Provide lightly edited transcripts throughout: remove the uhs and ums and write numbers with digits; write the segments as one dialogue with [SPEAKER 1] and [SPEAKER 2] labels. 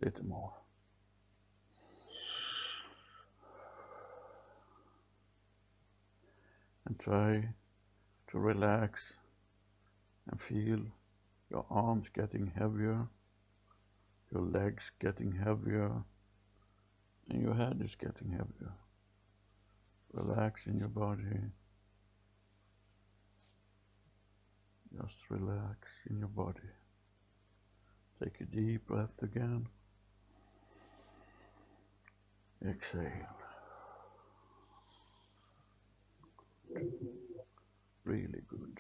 [SPEAKER 1] little more. And try to relax and feel your arms getting heavier, your legs getting heavier, and your head is getting heavier. Relax in your body. Just relax in your body. Take a deep breath again. Exhale. Really good.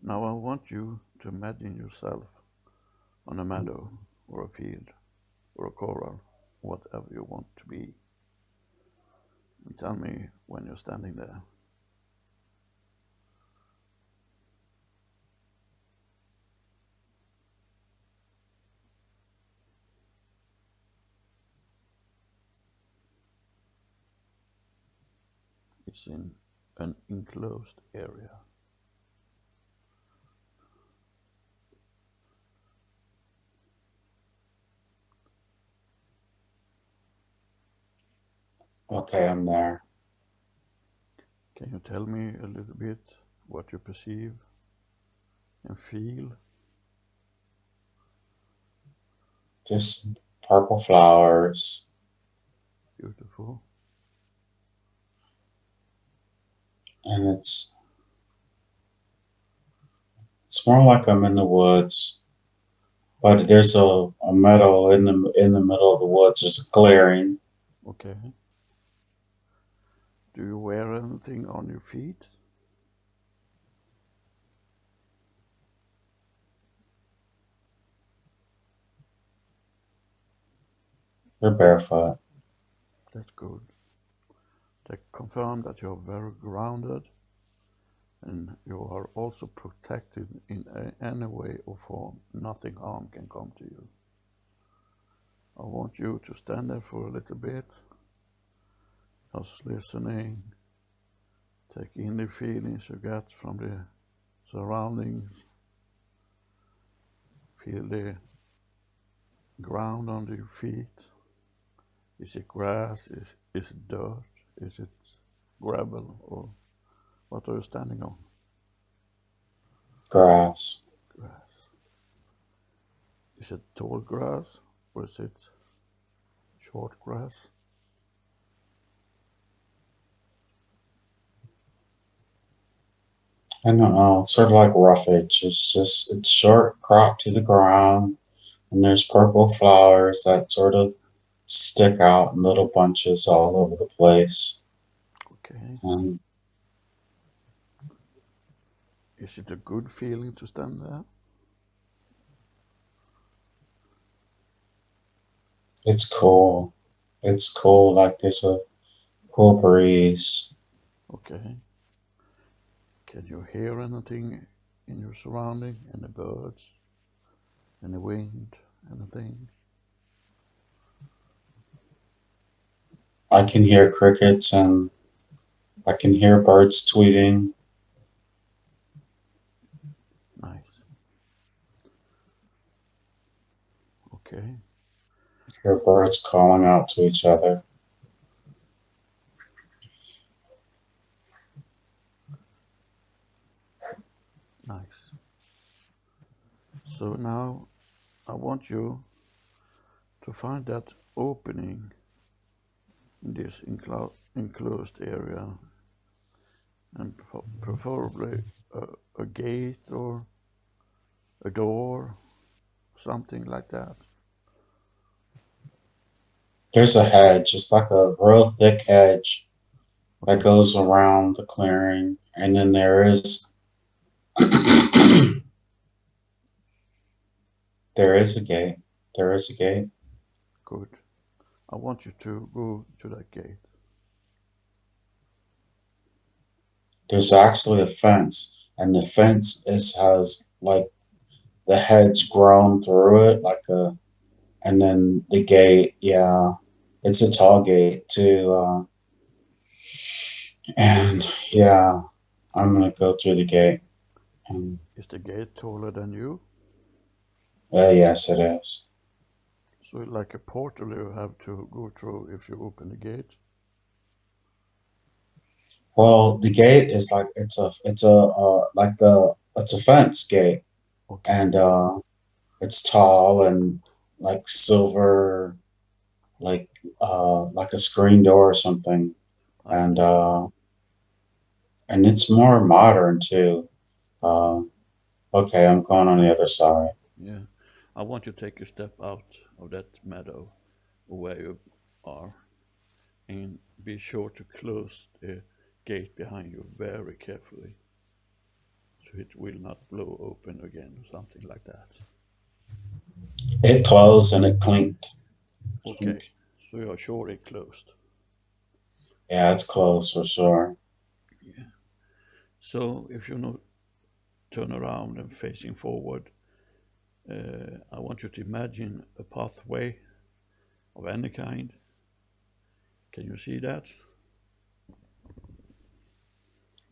[SPEAKER 1] Now I want you to imagine yourself on a meadow or a field or a coral, whatever you want to be. And tell me when you're standing there. It's in an enclosed area.
[SPEAKER 2] Okay, I'm there.
[SPEAKER 1] Can you tell me a little bit what you perceive and feel?
[SPEAKER 2] Just purple flowers.
[SPEAKER 1] Beautiful.
[SPEAKER 2] And it's more like I'm in the woods. But there's a meadow in the middle of the woods. There's a clearing.
[SPEAKER 1] Okay. Do you wear anything on your feet?
[SPEAKER 2] They're barefoot.
[SPEAKER 1] That's good. They confirm that you're very grounded and you are also protected in any way or form. Nothing harm can come to you. I want you to stand there for a little bit, just listening, take in the feelings you get from the surroundings, feel the ground under your feet. Is it grass? Is it dirt? Is it gravel? Or what are you standing on?
[SPEAKER 2] Grass.
[SPEAKER 1] Grass. Is it tall grass or is it short grass?
[SPEAKER 2] I don't know. It's sort of like roughage. It's short, cropped to the ground, and there's purple flowers that sort of stick out in little bunches all over the place.
[SPEAKER 1] Okay.
[SPEAKER 2] And
[SPEAKER 1] Is it a good feeling to stand there?
[SPEAKER 2] it's cool. It's cool. Like there's a cool breeze.
[SPEAKER 1] Okay. Can you hear anything in your surrounding? Any birds? Any wind? Anything?
[SPEAKER 2] I can hear crickets and I can hear birds tweeting.
[SPEAKER 1] Nice. Okay.
[SPEAKER 2] Hear birds calling out to each other.
[SPEAKER 1] Nice. So now I want you to find that opening in this enclosed area and preferably a gate or a door, something like that.
[SPEAKER 2] There's a hedge. It's like a real thick hedge that
[SPEAKER 1] Okay.
[SPEAKER 2] goes around the clearing. And then there is a gate. There is a gate.
[SPEAKER 1] Good. I want you to go to that gate.
[SPEAKER 2] There's actually a fence, and the fence has like the hedge grown through it, and then the gate. Yeah, it's a tall gate too. And yeah, I'm gonna go through the gate. And
[SPEAKER 1] Is the gate taller than you?
[SPEAKER 2] yes, it is.
[SPEAKER 1] So like a portal you have to go through if you open the gate?
[SPEAKER 2] Well, the gate is like it's a like the it's a fence gate,
[SPEAKER 1] Okay.
[SPEAKER 2] and it's tall and like silver, like a screen door or something,
[SPEAKER 1] I
[SPEAKER 2] and
[SPEAKER 1] see.
[SPEAKER 2] uh, and it's more modern too. Uh, okay, I'm going on the other side.
[SPEAKER 1] Yeah. I want you to take a step out of that meadow where you are and be sure to close the gate behind you very carefully so it will not blow open again or something like that.
[SPEAKER 2] It closed and it clinked.
[SPEAKER 1] Okay.
[SPEAKER 2] Clink.
[SPEAKER 1] So you are sure it closed.
[SPEAKER 2] Yeah, it's closed for sure.
[SPEAKER 1] Yeah. So if you now turn around and facing forward, I want you to imagine a pathway of any kind. Can you see that?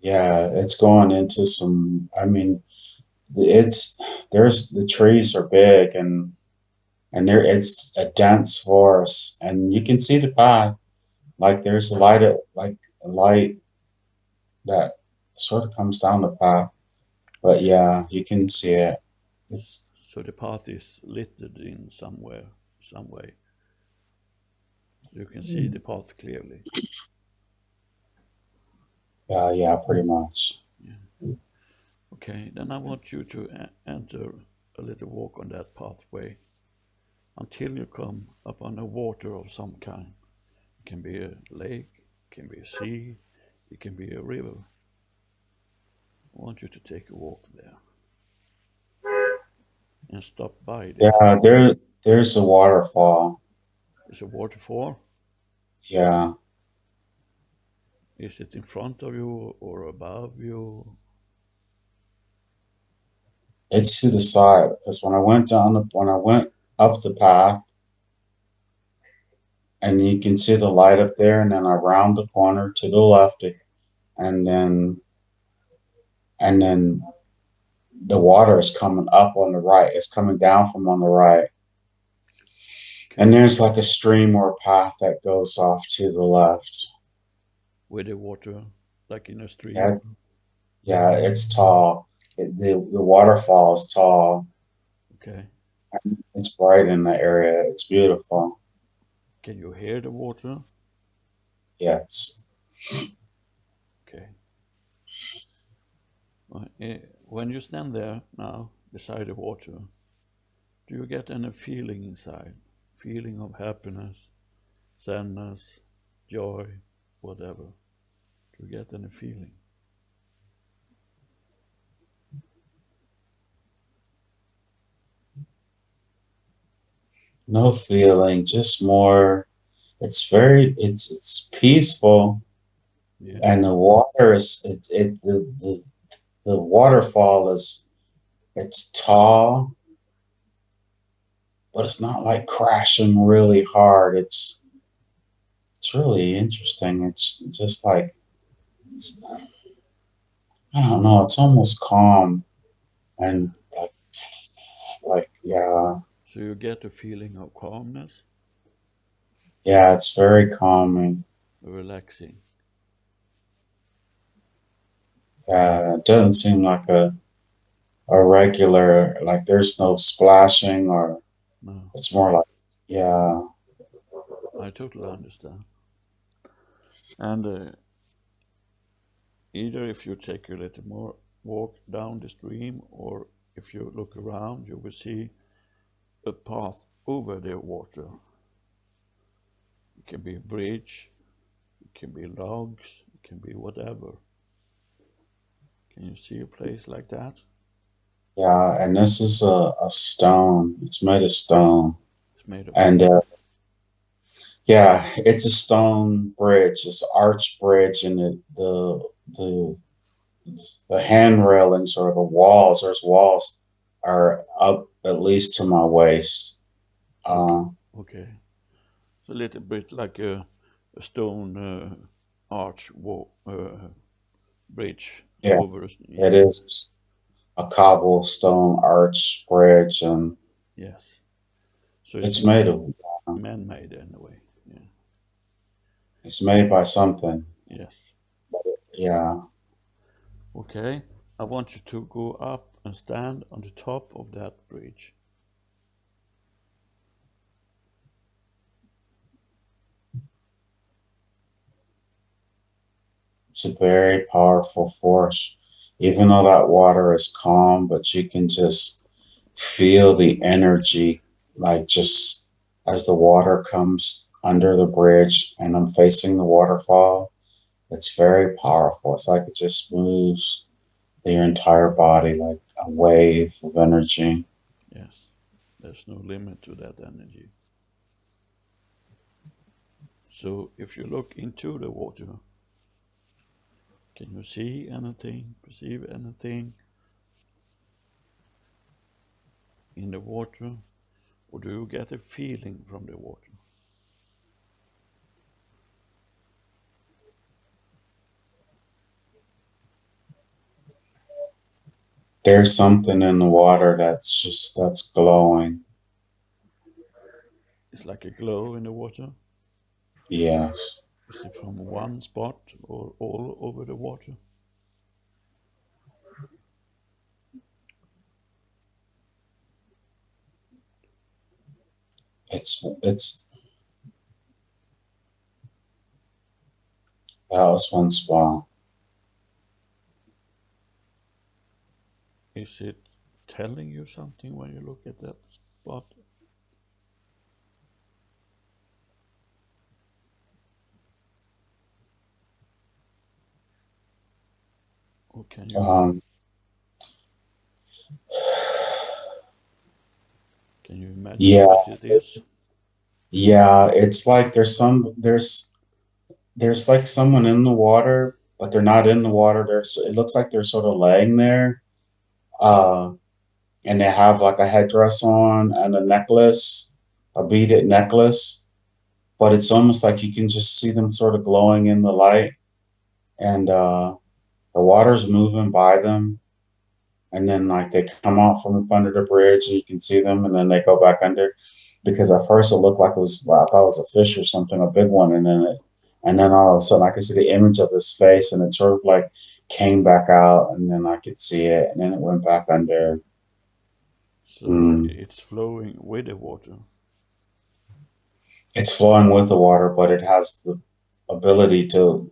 [SPEAKER 2] Yeah, it's going into some. I mean, it's there's the trees are big and there it's a dense forest and you can see the path. Like there's like a light that sort of comes down the path. But
[SPEAKER 1] Okay.
[SPEAKER 2] yeah, you can see it. It's
[SPEAKER 1] So the path is littered in somewhere, some way. You can see the path clearly.
[SPEAKER 2] yeah, pretty much.
[SPEAKER 1] Yeah. Okay, then I want you to enter a little walk on that pathway until you come upon a water of some kind. It can be a lake, it can be a sea, it can be a river. I want you to take a walk there and stop by the.
[SPEAKER 2] Yeah, there's a waterfall.
[SPEAKER 1] Is a waterfall?
[SPEAKER 2] Yeah,
[SPEAKER 1] Is it in front of you or above you?
[SPEAKER 2] it's to the side because when I went up the path and you can see the light up there and then around the corner to the left and then the water is coming up on the right. It's coming down from on the right. And
[SPEAKER 1] Okay,
[SPEAKER 2] there's like a stream or a path that goes off to the left.
[SPEAKER 1] with the water, like in a
[SPEAKER 2] Yeah,
[SPEAKER 1] stream.
[SPEAKER 2] yeah, it's tall. The waterfall is tall.
[SPEAKER 1] Okay,
[SPEAKER 2] It's bright in the area. It's beautiful.
[SPEAKER 1] can you hear the water?
[SPEAKER 2] Yes.
[SPEAKER 1] Okay. When you stand there now beside the water, do you get any feeling inside? Feeling of happiness, sadness, joy, whatever? Do you get any feeling?
[SPEAKER 2] No feeling, just more. It's peaceful,
[SPEAKER 1] Yeah.
[SPEAKER 2] and the water is the waterfall is it's tall, but it's not like crashing really hard. It's really interesting. It's just like it's I don't know. It's almost calm and like yeah,
[SPEAKER 1] So you get a feeling of calmness,
[SPEAKER 2] yeah. It's very calming.
[SPEAKER 1] relaxing.
[SPEAKER 2] Yeah, it doesn't seem like a regular like there's no splashing or
[SPEAKER 1] No,
[SPEAKER 2] it's more like yeah.
[SPEAKER 1] I totally understand. And either if you take a little more walk down the stream or if you look around, you will see a path over the water. It can be a bridge, it can be logs, it can be whatever. Can you see a place like that?
[SPEAKER 2] Yeah, and this is a stone. It's made of stone.
[SPEAKER 1] It's made of
[SPEAKER 2] And
[SPEAKER 1] stone.
[SPEAKER 2] yeah, it's a stone bridge. It's an arch bridge, and the the hand railings or the walls, there's walls, are up at least to my waist.
[SPEAKER 1] Okay,
[SPEAKER 2] Uh,
[SPEAKER 1] okay. It's a little bit like a stone arch bridge
[SPEAKER 2] yeah,
[SPEAKER 1] over.
[SPEAKER 2] it
[SPEAKER 1] Yeah,
[SPEAKER 2] is a cobblestone arch bridge, and
[SPEAKER 1] yes. So
[SPEAKER 2] It's made of,
[SPEAKER 1] man-made anyway. Yeah.
[SPEAKER 2] it's made by something.
[SPEAKER 1] Yes.
[SPEAKER 2] Yeah.
[SPEAKER 1] Okay. I want you to go up and stand on the top of that bridge.
[SPEAKER 2] It's a very powerful force. Even though that water is calm, but you can just feel the energy, like just as the water comes under the bridge and I'm facing the waterfall. It's very powerful. It's like it just moves your entire body like a wave of energy.
[SPEAKER 1] Yes. There's no limit to that energy. So if you look into the water, can you see anything, perceive anything in the water? Or do you get a feeling from the water?
[SPEAKER 2] There's something in the water that's glowing.
[SPEAKER 1] It's like a glow in the water.
[SPEAKER 2] Yes.
[SPEAKER 1] Is it from one spot or all over the water?
[SPEAKER 2] It's that was one spot.
[SPEAKER 1] Is it telling you something when you look at that spot? Or
[SPEAKER 2] Um
[SPEAKER 1] can you imagine
[SPEAKER 2] yeah,
[SPEAKER 1] what it is?
[SPEAKER 2] yeah, it's like there's like someone in the water, but they're not in the water. It looks like they're sort of laying there. Uh and they have like a headdress on and a necklace, a beaded necklace, but it's almost like you can just see them sort of glowing in the light, and the water's moving by them, and then like they come out from up under the bridge and you can see them, and then they go back under. Because at first it looked like I thought it was a fish or something, a big one, and then all of a sudden I could see the image of this face, and it sort of like came back out, and then I could see it, and then it went back under.
[SPEAKER 1] So
[SPEAKER 2] Mm.
[SPEAKER 1] it's flowing with the water.
[SPEAKER 2] It's flowing with the water, but it has the ability to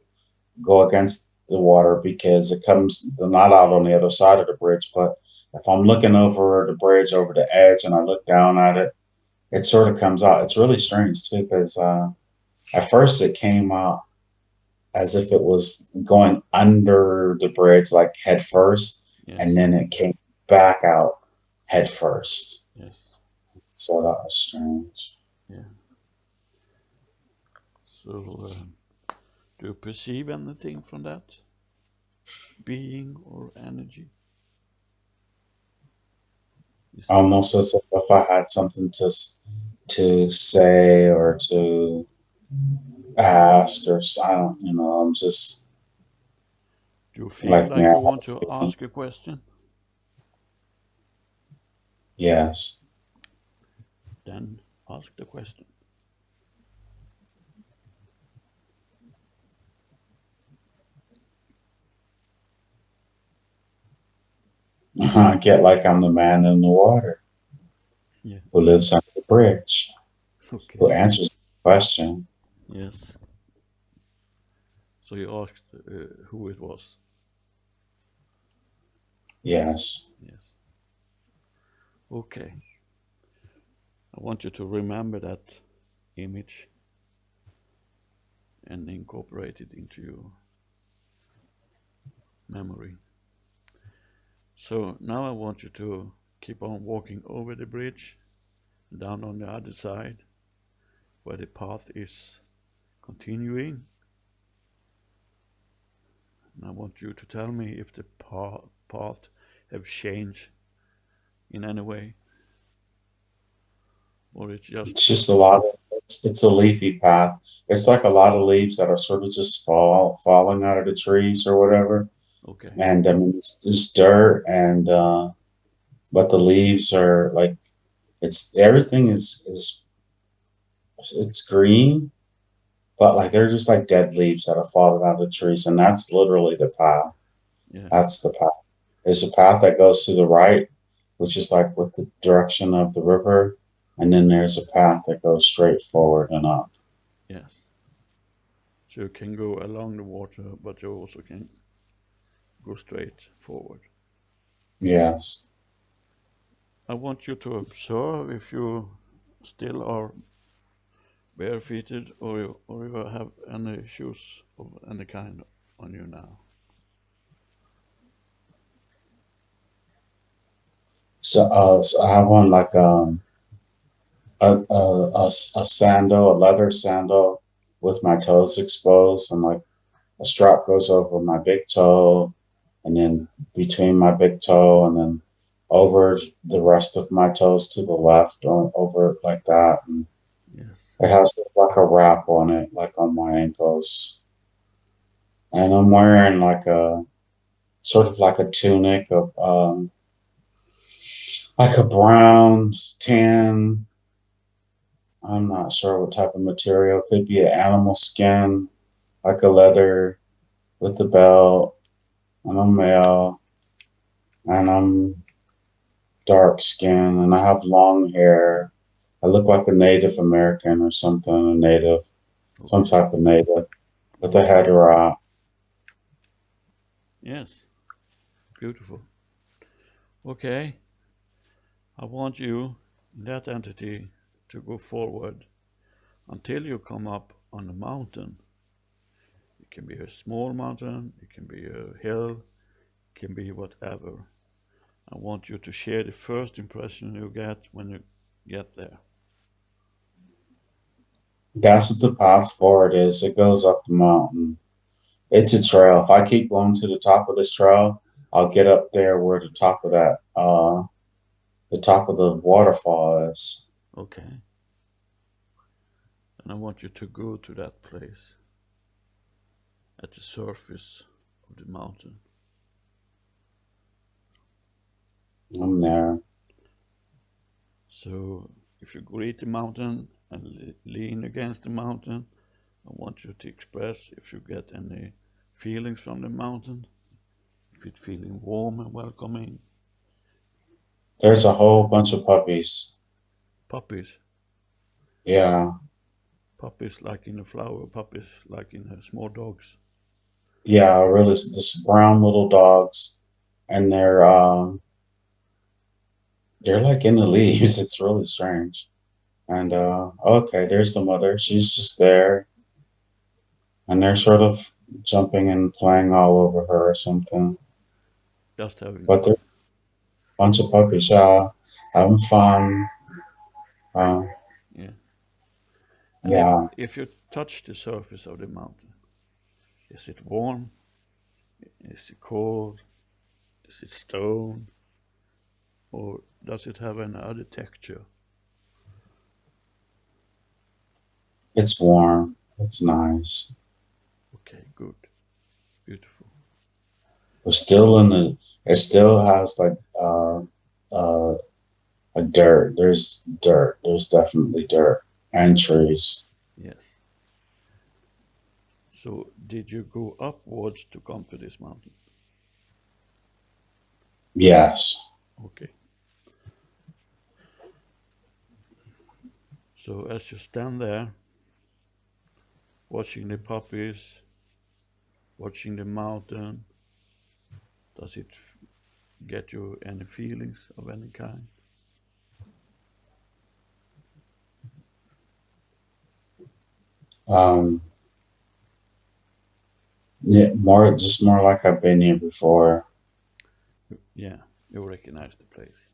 [SPEAKER 2] go against the water because it comes not out on the other side of the bridge, but if I'm looking over the bridge over the edge and I look down at it, it sort of comes out. It's really strange too, because at first it came out as if it was going under the bridge, like head first, and
[SPEAKER 1] Yes,
[SPEAKER 2] then it came back out head first.
[SPEAKER 1] yes,
[SPEAKER 2] So that was strange.
[SPEAKER 1] yeah. So do you perceive anything from that being or energy? Is it
[SPEAKER 2] Almost as if I had something to say or to ask, or I don't, I'm just
[SPEAKER 1] do you feel
[SPEAKER 2] like me.
[SPEAKER 1] like you want to ask a question?
[SPEAKER 2] Yes.
[SPEAKER 1] Then ask the question.
[SPEAKER 2] I get like I'm the man in the water
[SPEAKER 1] Yeah.
[SPEAKER 2] who lives under the bridge, who
[SPEAKER 1] Okay.
[SPEAKER 2] answers the question.
[SPEAKER 1] Yes. So you asked who it was.
[SPEAKER 2] Yes.
[SPEAKER 1] Yes. Okay. I want you to remember that image and incorporate it into your memory. So now I want you to keep on walking over the bridge, down on the other side, where the path is continuing. And I want you to tell me if the path have changed in any way, or it's just
[SPEAKER 2] It's just a lot of it's a leafy path. It's like a lot of leaves that are sort of just falling out of the trees or whatever.
[SPEAKER 1] okay.
[SPEAKER 2] And I mean, it's just dirt, and but the leaves are like It's everything is it's green, but like they're just like dead leaves that have fallen out of the trees, and that's literally the path.
[SPEAKER 1] Yes.
[SPEAKER 2] That's the path. There's a path that goes to the right, which is like with the direction of the river, and then there's a path that goes straight forward and up.
[SPEAKER 1] Yes. So you can go along the water, but you also can go straight forward.
[SPEAKER 2] Yes.
[SPEAKER 1] I want you to observe if you still are barefooted or you have any shoes of any kind on you now.
[SPEAKER 2] So I have one like a sandal, a leather sandal with my toes exposed, and like a strap goes over my big toe, and then between my big toe, and then over the rest of my toes to the left, or over like that. And
[SPEAKER 1] Yes.
[SPEAKER 2] it has like a wrap on it, like on my ankles. And I'm wearing like a sort of like a tunic of like a brown, tan. I'm not sure what type of material. Could be an animal skin, like a leather with the belt. And I'm male, and I'm dark skin, and I have long hair. I look like a Native American or something, a native, some
[SPEAKER 1] Okay.
[SPEAKER 2] type of native with a head wrap.
[SPEAKER 1] Yes. Beautiful. Okay. I want you, that entity, to go forward until you come up on a mountain. It can be a small mountain, it can be a hill, it can be whatever. I want you to share the first impression you get when you get there.
[SPEAKER 2] That's what the path forward is. It goes up the mountain. It's a trail. If I keep going to the top of this trail, I'll get up there where the top of the waterfall is.
[SPEAKER 1] Okay. And I want you to go to that place at the surface of the mountain.
[SPEAKER 2] I'm there.
[SPEAKER 1] So if you greet the mountain and lean against the mountain, I want you to express if you get any feelings from the mountain, if it's feeling warm and welcoming.
[SPEAKER 2] There's a whole bunch of puppies.
[SPEAKER 1] Puppies,
[SPEAKER 2] Yeah.
[SPEAKER 1] puppies like in a flower, puppies like in small dogs.
[SPEAKER 2] Yeah, really, this brown little dogs, and they're like in the leaves. It's really strange. And okay, there's the mother. She's just there, and they're sort of jumping and playing all over her or something.
[SPEAKER 1] Just having
[SPEAKER 2] But they're
[SPEAKER 1] fun.
[SPEAKER 2] a bunch of puppies, yeah, having fun. Uh,
[SPEAKER 1] Yeah. And
[SPEAKER 2] yeah,
[SPEAKER 1] if you touch the surface of the mountain, is it warm? Is it cold? Is it stone? Or does it have any other texture?
[SPEAKER 2] it's warm. It's nice.
[SPEAKER 1] Okay, good. Beautiful.
[SPEAKER 2] We're still in the. It still has like uh a dirt. There's dirt. There's definitely dirt and trees.
[SPEAKER 1] Yes. So did you go upwards to come to this mountain?
[SPEAKER 2] Yes.
[SPEAKER 1] Okay. So as you stand there, watching the puppies, watching the mountain, does it get you any feelings of any kind?
[SPEAKER 2] Um, yeah, more like I've been here before.
[SPEAKER 1] Yeah, you recognize the place,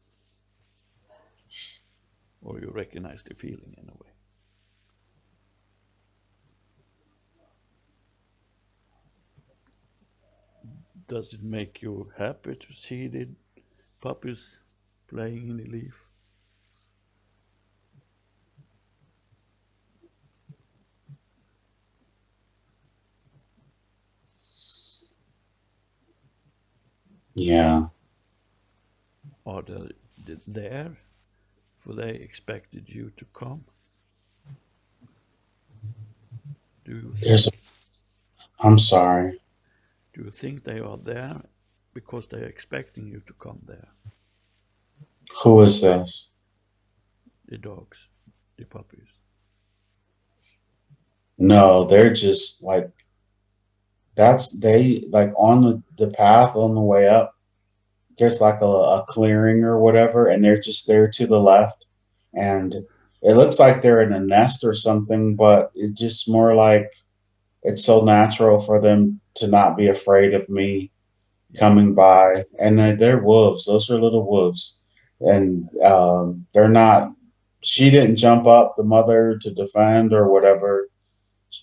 [SPEAKER 1] or you recognize the feeling in a way. Does it make you happy to see the puppies playing in the leaf?
[SPEAKER 2] Yeah.
[SPEAKER 1] Are they there for they expected you to come? Do you
[SPEAKER 2] There's,
[SPEAKER 1] think?
[SPEAKER 2] I'm sorry.
[SPEAKER 1] Do you think they are there because they're expecting you to come there?
[SPEAKER 2] Who is this?
[SPEAKER 1] The dogs, the puppies.
[SPEAKER 2] No, they're just like, they like on the path on the way up. There's like a clearing or whatever, and they're just there to the left. And it looks like they're in a nest or something, but it just more like it's so natural for them to not be afraid of me
[SPEAKER 1] Yes,
[SPEAKER 2] coming by. And they're wolves. Those are little wolves. And they're not, she didn't jump up, the mother, to defend or whatever.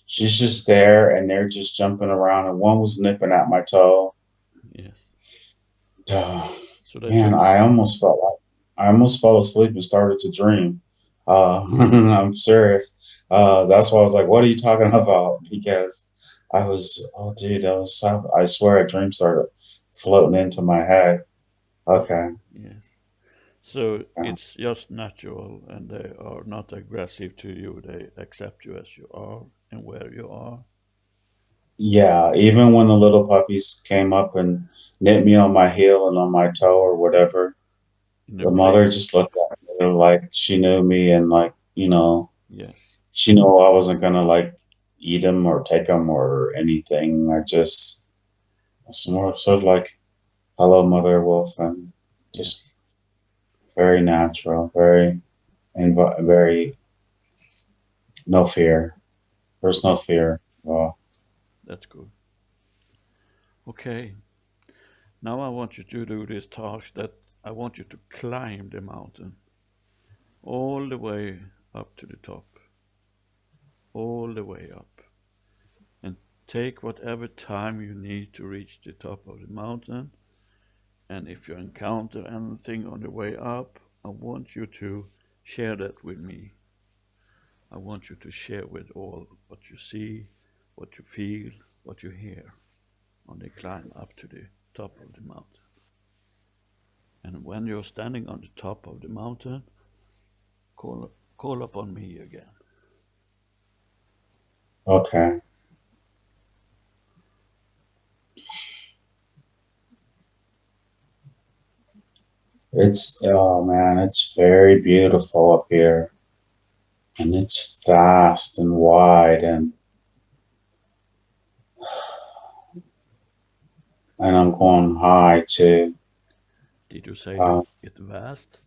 [SPEAKER 2] She's just there and they're just jumping around. And one was nipping at my toe.
[SPEAKER 1] yes. So they
[SPEAKER 2] Man,
[SPEAKER 1] took.
[SPEAKER 2] I almost fell asleep and started to dream. I'm serious. That's why I was like, "What are you talking about?" Because oh, dude, I swear a dream started floating into my head. Okay.
[SPEAKER 1] Yes. So
[SPEAKER 2] Yeah.
[SPEAKER 1] it's just natural, and they are not aggressive to you. They accept you as you are and where you are.
[SPEAKER 2] Yeah, even when the little puppies came up and nipped me on my heel and on my toe or whatever,
[SPEAKER 1] In a
[SPEAKER 2] the mother
[SPEAKER 1] play.
[SPEAKER 2] just looked at me like she knew me and like,
[SPEAKER 1] Yes.
[SPEAKER 2] she knew I wasn't gonna like eat them or take them or anything. It's more sort of like, hello, Mother Wolf, and just
[SPEAKER 1] Yes.
[SPEAKER 2] very natural, very no fear. There's no
[SPEAKER 1] Okay.
[SPEAKER 2] fear. Well,
[SPEAKER 1] That's good. Okay. Now I want you to do this task that I want you to climb the mountain all the way up to the top, all the way up, and take whatever time you need to reach the top of the mountain. And if you encounter anything on the way up, I want you to share that with me. I want you to share with all what you see, what you feel, what you hear on the climb up to the top of the mountain. And when you're standing on the top of the mountain, call upon me again.
[SPEAKER 2] okay. Oh man, it's very beautiful up here, and it's vast and wide, and I'm going high too.
[SPEAKER 1] Did you say
[SPEAKER 2] Uh,
[SPEAKER 1] it vast?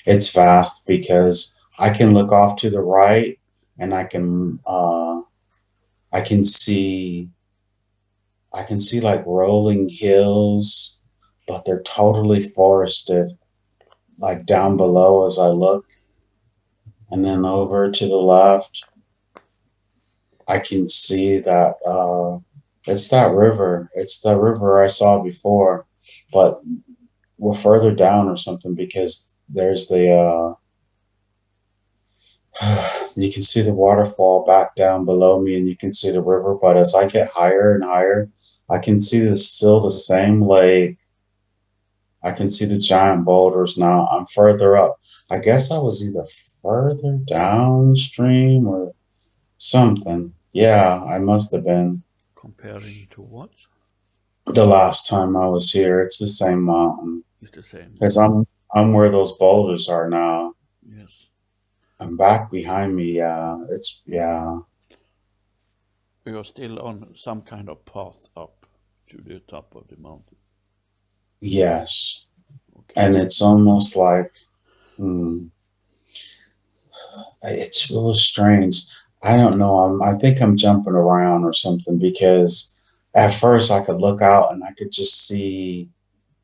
[SPEAKER 2] it's vast because I can look off to the right, and I can see like rolling hills, but they're totally forested, like down below as I look. And then over to the left, I can see that it's that river. It's the river I saw before, but we're further down or something because there's you can see the waterfall back down below me and you can see the river. But as I get higher and higher, I can see still the same lake. I can see the giant boulders now. I'm further up. I guess I was either further downstream or something. Yeah, I must have been.
[SPEAKER 1] Comparing to what?
[SPEAKER 2] The last time I was here, it's the same mountain.
[SPEAKER 1] It's the same
[SPEAKER 2] Because
[SPEAKER 1] mountain.
[SPEAKER 2] I'm where those boulders are now.
[SPEAKER 1] Yes.
[SPEAKER 2] I'm back behind me. Yeah, yeah.
[SPEAKER 1] We are still on some kind of path up to the top of the mountain.
[SPEAKER 2] Yes.
[SPEAKER 1] Okay.
[SPEAKER 2] And it's almost like, hmm, it's really strange. I don't know. I think I'm jumping around or something because at first I could look out and I could just see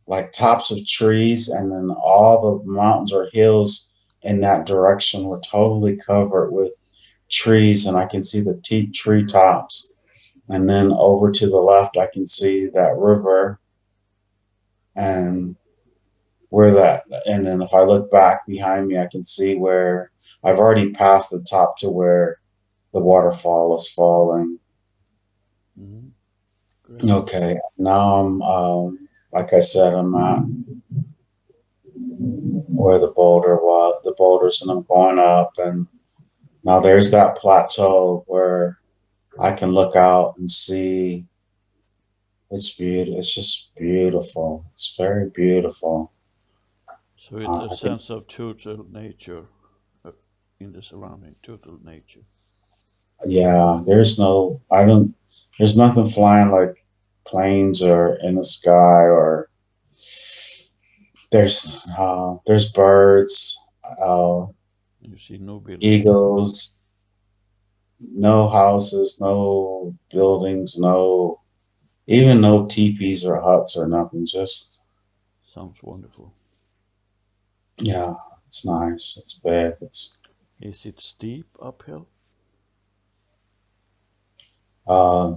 [SPEAKER 2] like tops of trees, and then all the mountains or hills in that direction were totally covered with trees, and I can see the tree tops. And then over to the left, I can see that river and and then if I look back behind me, I can see where I've already passed the top to where the waterfall is falling.
[SPEAKER 1] Hmm. Great.
[SPEAKER 2] Okay, now like I said, I'm not. where the boulders, and I'm going up, and now there's that plateau where I can look out and see. It's beautiful. It's just beautiful. It's very beautiful.
[SPEAKER 1] So it's a
[SPEAKER 2] I think,
[SPEAKER 1] sense of total nature uh, in the surrounding, total nature.
[SPEAKER 2] yeah, there's nothing flying like planes or in the sky, or there's birds, uh,
[SPEAKER 1] You see no buildings.
[SPEAKER 2] eagles, no houses, no buildings, even no teepees or huts or nothing. Just,
[SPEAKER 1] Sounds wonderful.
[SPEAKER 2] yeah, it's nice. It's big.
[SPEAKER 1] Is it steep uphill
[SPEAKER 2] Uh,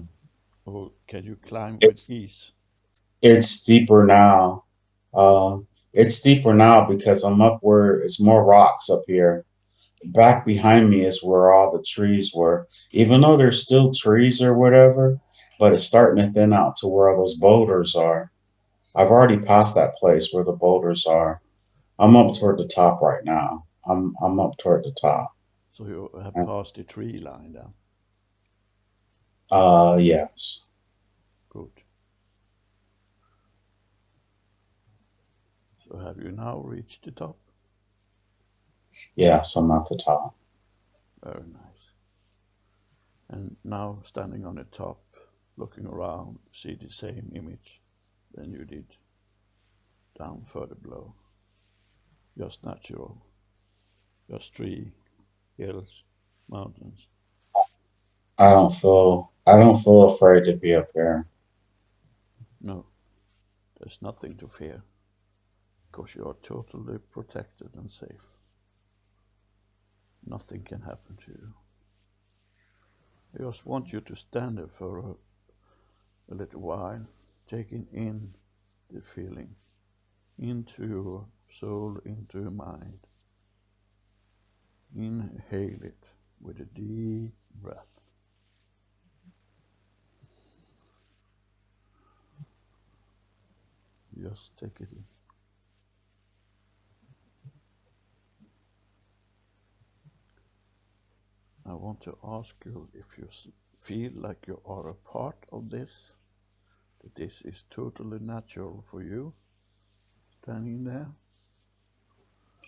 [SPEAKER 1] or can you climb with
[SPEAKER 2] it's
[SPEAKER 1] ease?
[SPEAKER 2] it's steeper now. It's steeper now because I'm up where it's more rocks up here. Back behind me is where all the trees were. Even though there's still trees or whatever, but it's starting to thin out to where all those boulders are. I've already passed that place where the boulders are. I'm up toward the top right now. I'm up toward the top.
[SPEAKER 1] So you have
[SPEAKER 2] And,
[SPEAKER 1] passed the tree line down.
[SPEAKER 2] yes.
[SPEAKER 1] Good. So have you now reached the top?
[SPEAKER 2] Yes, I'm at the top.
[SPEAKER 1] Very nice. And now standing on the top, looking around, see the same image than you did down further below. Just natural. Just tree, hills, mountains.
[SPEAKER 2] I don't feel afraid to be up here.
[SPEAKER 1] No, there's nothing to fear because you are totally protected and safe. Nothing can happen to you. I just want you to stand there for a little while, taking in the feeling into your soul, into your mind. Inhale it with a deep breath. Just take it in. I want to ask you if you feel like you are a part of this, that this is totally natural for you, standing there.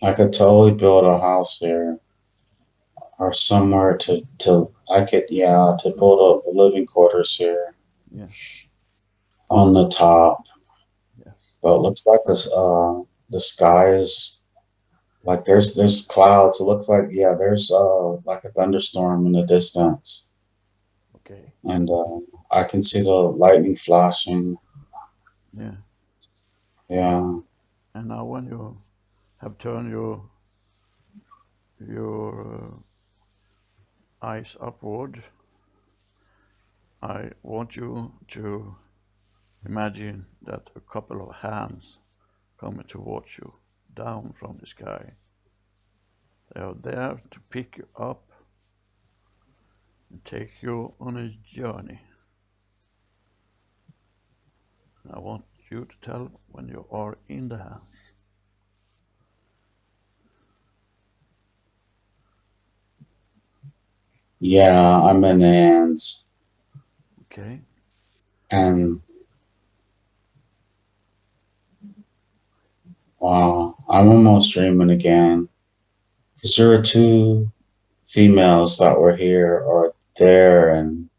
[SPEAKER 2] I could totally build a house here or somewhere to I could, yeah, to build a living quarters here
[SPEAKER 1] Yes,
[SPEAKER 2] on the top.
[SPEAKER 1] yes.
[SPEAKER 2] But it looks like the sky is like there's clouds. It looks like, yeah, there's like a thunderstorm in the distance,
[SPEAKER 1] Okay,
[SPEAKER 2] and I can see the lightning flashing.
[SPEAKER 1] yeah.
[SPEAKER 2] Yeah.
[SPEAKER 1] And now when you have turned your eyes upward, I want you to imagine that a couple of hands coming towards you down from the sky. They are there to pick you up and take you on a journey. I want you to tell when you are in the hands.
[SPEAKER 2] Yeah, I'm in the hands,
[SPEAKER 1] Okay?
[SPEAKER 2] and wow, I'm almost dreaming again. Because there are two females that were here or there, and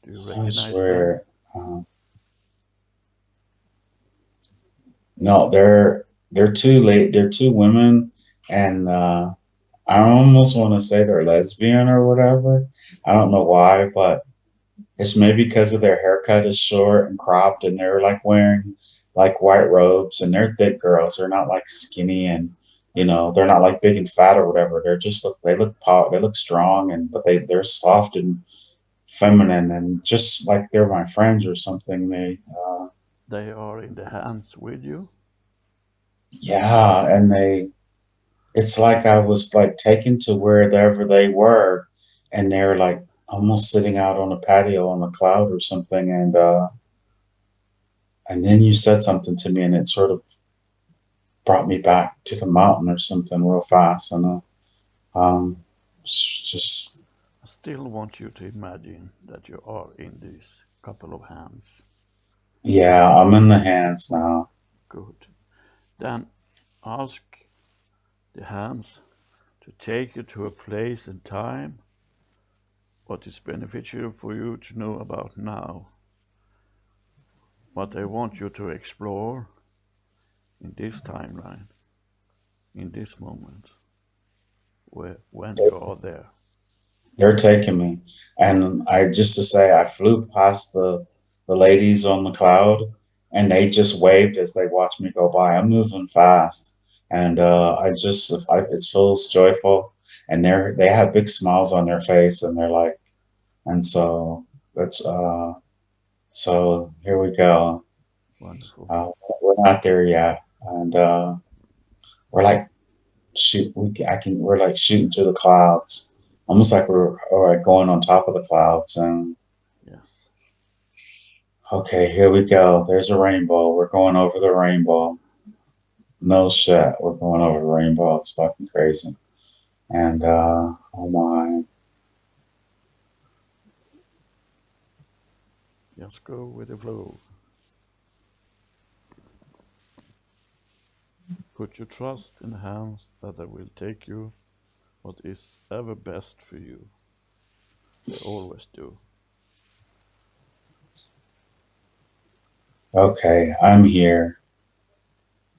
[SPEAKER 1] Do you
[SPEAKER 2] I
[SPEAKER 1] recognize them?
[SPEAKER 2] swear, no, they're two late, they're two women, and I almost want to say they're lesbian or whatever. I don't know why, but it's maybe because of their haircut is short and cropped, and they're like wearing like white robes, and they're thick girls. They're not like skinny, and they're not like big and fat or whatever. They look strong, and but they're soft and feminine, and just like they're my friends or something.
[SPEAKER 1] They are in the hands with you?
[SPEAKER 2] Yeah, and it's like I was like taken to wherever they were, and they're like almost sitting out on a patio on a cloud or something, and then you said something to me, and it sort of brought me back to the mountain or something real fast, and it's just
[SPEAKER 1] I still want you to imagine that you are in these couple of hands.
[SPEAKER 2] yeah, I'm in the hands now.
[SPEAKER 1] Good. Then ask the hands to take you to a place and time what is beneficial for you to know about now. What I want you to explore in this timeline, in this moment, when you are there.
[SPEAKER 2] They're taking me, and I just to say, I flew past the ladies on the cloud, and they just waved as they watched me go by. I'm moving fast, and it feels joyful, and they have big smiles on their face, and they're like, and so that's so here we go.
[SPEAKER 1] Wonderful.
[SPEAKER 2] Uh, we're not there yet, and we're like we're like shooting through the clouds, almost like we're going on top of the clouds. And
[SPEAKER 1] Yes.
[SPEAKER 2] okay, here we go. There's a rainbow. We're going over the rainbow. No shit, we're going over the rainbow. It's fucking crazy. And oh my,
[SPEAKER 1] Just go with the flow. Put your trust in the hands that they will take you what is ever best for you. They always do.
[SPEAKER 2] okay, I'm here.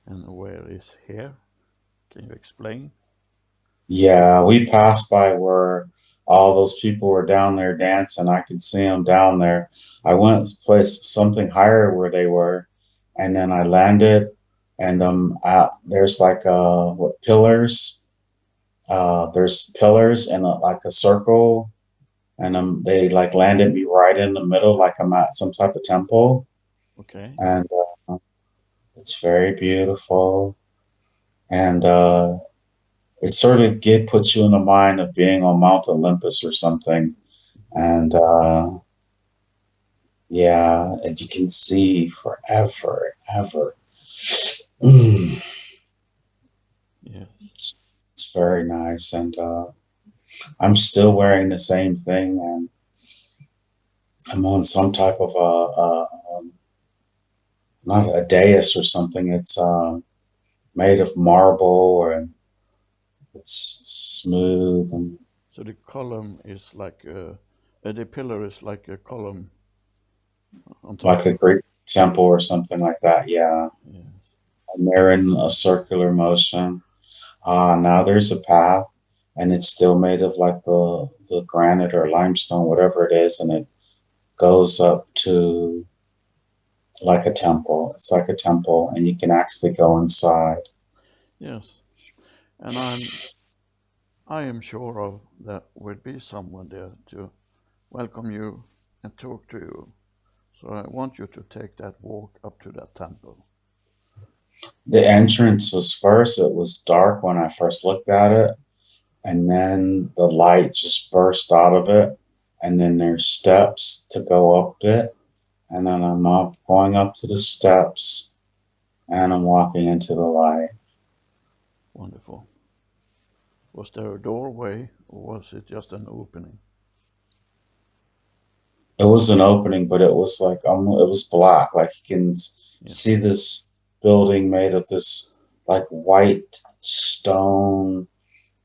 [SPEAKER 1] And where is here? Can you explain?
[SPEAKER 2] Yeah, we passed by where all those people were down there dancing. I could see them down there. I went to place something higher where they were, and then I landed, and there's like what pillars? There's pillars and like a circle, and they like landed me right in the middle, like I'm at some type of temple,
[SPEAKER 1] Okay.
[SPEAKER 2] and it's very beautiful, and it sort of get puts you in the mind of being on Mount Olympus or something. And yeah, and you can see forever, ever. Mm,
[SPEAKER 1] Yes.
[SPEAKER 2] it's very nice, and I'm still wearing the same thing, and I'm on some type of not a dais or something. It's made of marble, and it's smooth and
[SPEAKER 1] So the column is like the pillar is like a column on top.
[SPEAKER 2] like a Greek temple or something like that. Yeah,
[SPEAKER 1] Yes.
[SPEAKER 2] and they're in a circular motion. Now there's a path, and it's still made of like the granite or limestone, whatever it is, and it goes up to like a temple. It's like a temple, and you can actually go inside.
[SPEAKER 1] Yes. And I am sure of that will be someone there to welcome you and talk to you. So I want you to take that walk up to that temple.
[SPEAKER 2] The entrance was first, it was dark when I first looked at it, and then the light just burst out of it, and then there's steps to go up it, and then I'm up going up to the steps, and I'm walking into the light.
[SPEAKER 1] Wonderful. Was there a doorway or was it just an opening?
[SPEAKER 2] It was an opening, but it was like it was black. Like you can see
[SPEAKER 1] Yes.
[SPEAKER 2] this building made of this like white stone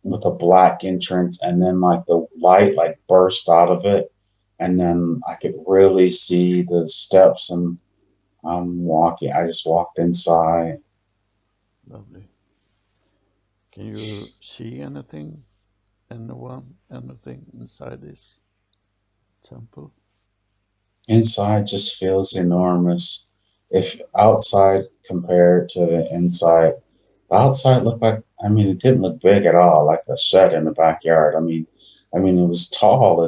[SPEAKER 2] with a black entrance, and then like the light like burst out of it, and then I could really see the steps, and I'm walking. I just walked inside.
[SPEAKER 1] Lovely. Can you see anything? Anyone? Anything inside this temple?
[SPEAKER 2] Inside just feels enormous. If outside compared to the inside, the outside looked like, I mean, it didn't look big at all, like a shed in the backyard. I mean, it was tall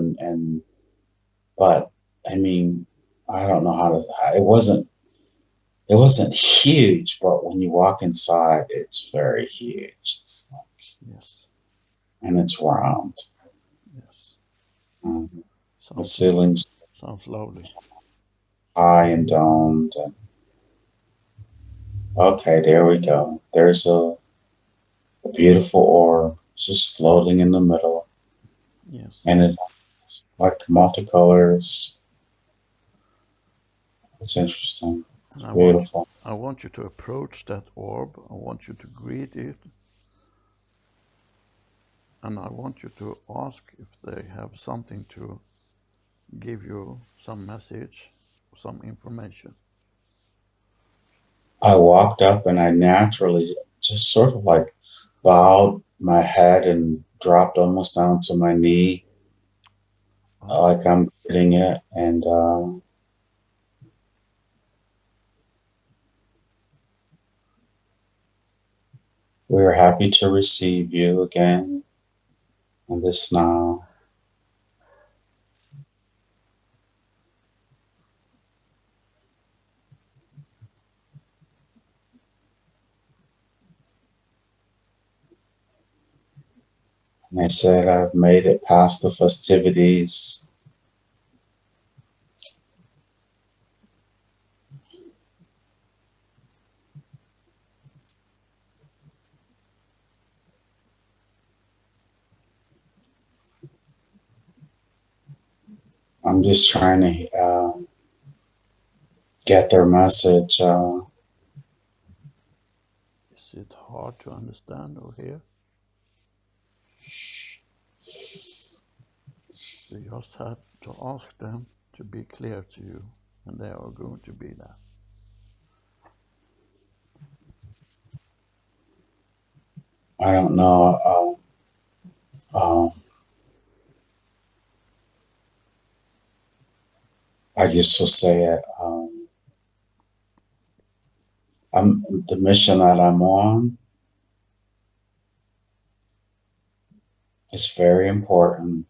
[SPEAKER 2] but I mean, I don't know how to, it wasn't huge, but when you walk inside, it's very huge.
[SPEAKER 1] Yes.
[SPEAKER 2] And it's round.
[SPEAKER 1] Yes.
[SPEAKER 2] Um, the
[SPEAKER 1] Sounds
[SPEAKER 2] ceiling's
[SPEAKER 1] sounds lovely.
[SPEAKER 2] high and domed, Okay, there we go. There's a beautiful orb just floating in the middle,
[SPEAKER 1] Yes.
[SPEAKER 2] and it's like multicolors. It's interesting.
[SPEAKER 1] And
[SPEAKER 2] It's beautiful.
[SPEAKER 1] I want you to approach that orb. I want you to greet it. And I want you to ask if they have something to give you, some message, some information.
[SPEAKER 2] I walked up and I naturally just sort of like bowed my head and dropped almost down to my knee,
[SPEAKER 1] Oh,
[SPEAKER 2] like I'm getting it. And we are happy to receive you again in this now. And they said, I've made it past the festivities. I'm just trying to get their message.
[SPEAKER 1] is it hard to understand or hear? You just have to ask them to be clear to you, and they are going to be there.
[SPEAKER 2] I don't know. I just will say it. The mission that I'm on is very important,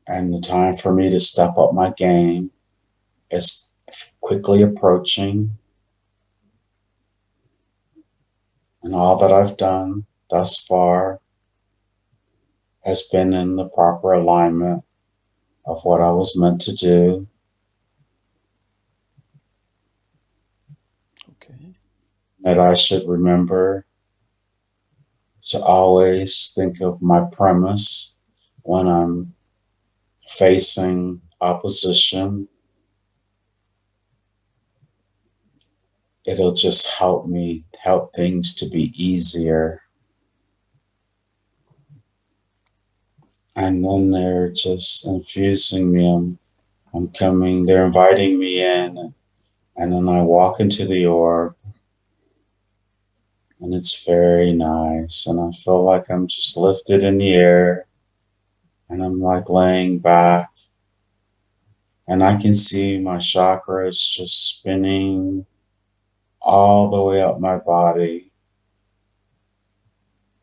[SPEAKER 2] and the time for me to step up my game is quickly approaching. And all that I've done thus far has been in the proper alignment of what I was meant to do.
[SPEAKER 1] Okay.
[SPEAKER 2] That I should remember to always think of my premise when I'm facing opposition. It'll just help things to be easier. And then they're just infusing me. I'm coming, they're inviting me in, and then I walk into the orb, and it's very nice. And I feel like I'm just lifted in the air, and I'm like laying back, and I can see my chakras just spinning all the way up my body.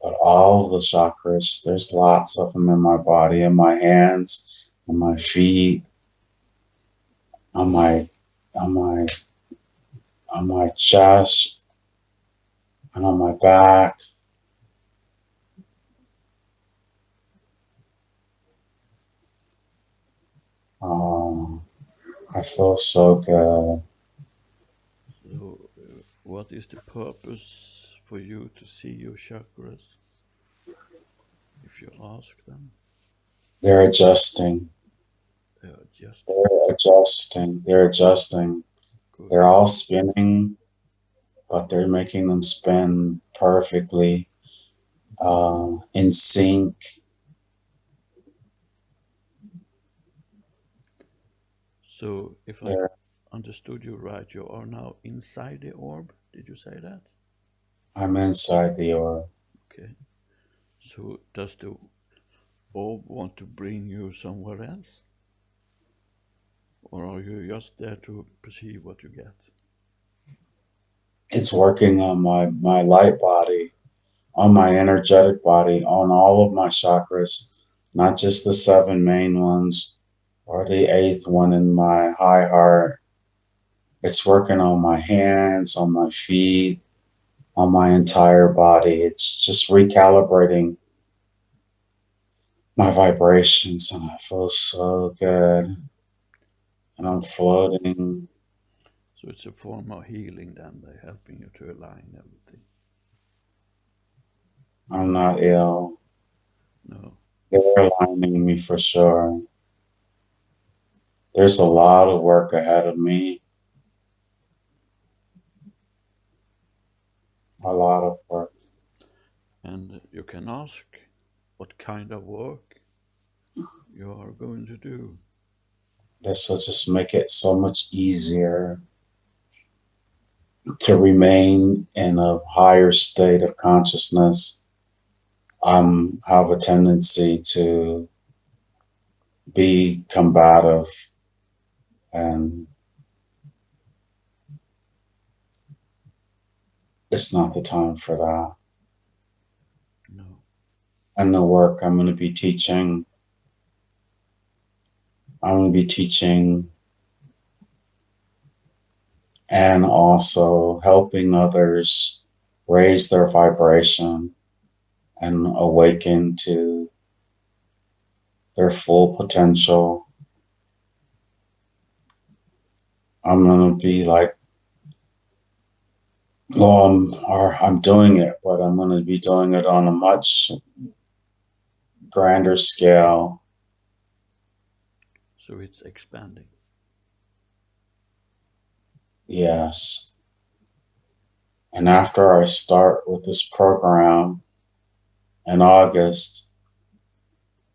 [SPEAKER 2] But all the chakras, there's lots of them in my body, in my hands, on my feet, on my on my on my chest, and on my back. Um, I feel so good.
[SPEAKER 1] So, what is the purpose for you to see your chakras? If you ask them,
[SPEAKER 2] They're adjusting.
[SPEAKER 1] they are adjusting.
[SPEAKER 2] They're adjusting. They're adjusting.
[SPEAKER 1] Good.
[SPEAKER 2] They're all spinning, but they're making them spin perfectly in sync.
[SPEAKER 1] So, if I
[SPEAKER 2] They're,
[SPEAKER 1] understood you right, you are now inside the orb. Did you say that?
[SPEAKER 2] I'm inside the orb.
[SPEAKER 1] Okay. So, does the orb want to bring you somewhere else? Or are you just there to perceive what you get?
[SPEAKER 2] It's working on my light body, on my energetic body, on all of my chakras, not just the seven main ones or the eighth one in my high heart. It's working on my hands, on my feet, on my entire body. It's just recalibrating my vibrations, and I feel so good. And I'm floating.
[SPEAKER 1] So it's a form of healing then, they're helping you to align everything.
[SPEAKER 2] I'm not ill.
[SPEAKER 1] No.
[SPEAKER 2] They're aligning me for sure. There's a lot of work ahead of me. A lot of work.
[SPEAKER 1] And you can ask what kind of work you are going to do.
[SPEAKER 2] This will just make it so much easier to remain in a higher state of consciousness. I have a tendency to be combative, and it's not the time for that.
[SPEAKER 1] No.
[SPEAKER 2] And the work I'm going to be teaching, and also helping others raise their vibration and awaken to their full potential. I'm going to be like, or I'm doing it, but I'm going to be doing it on a much grander scale.
[SPEAKER 1] So it's expanding.
[SPEAKER 2] Yes. And after I start with this program in August,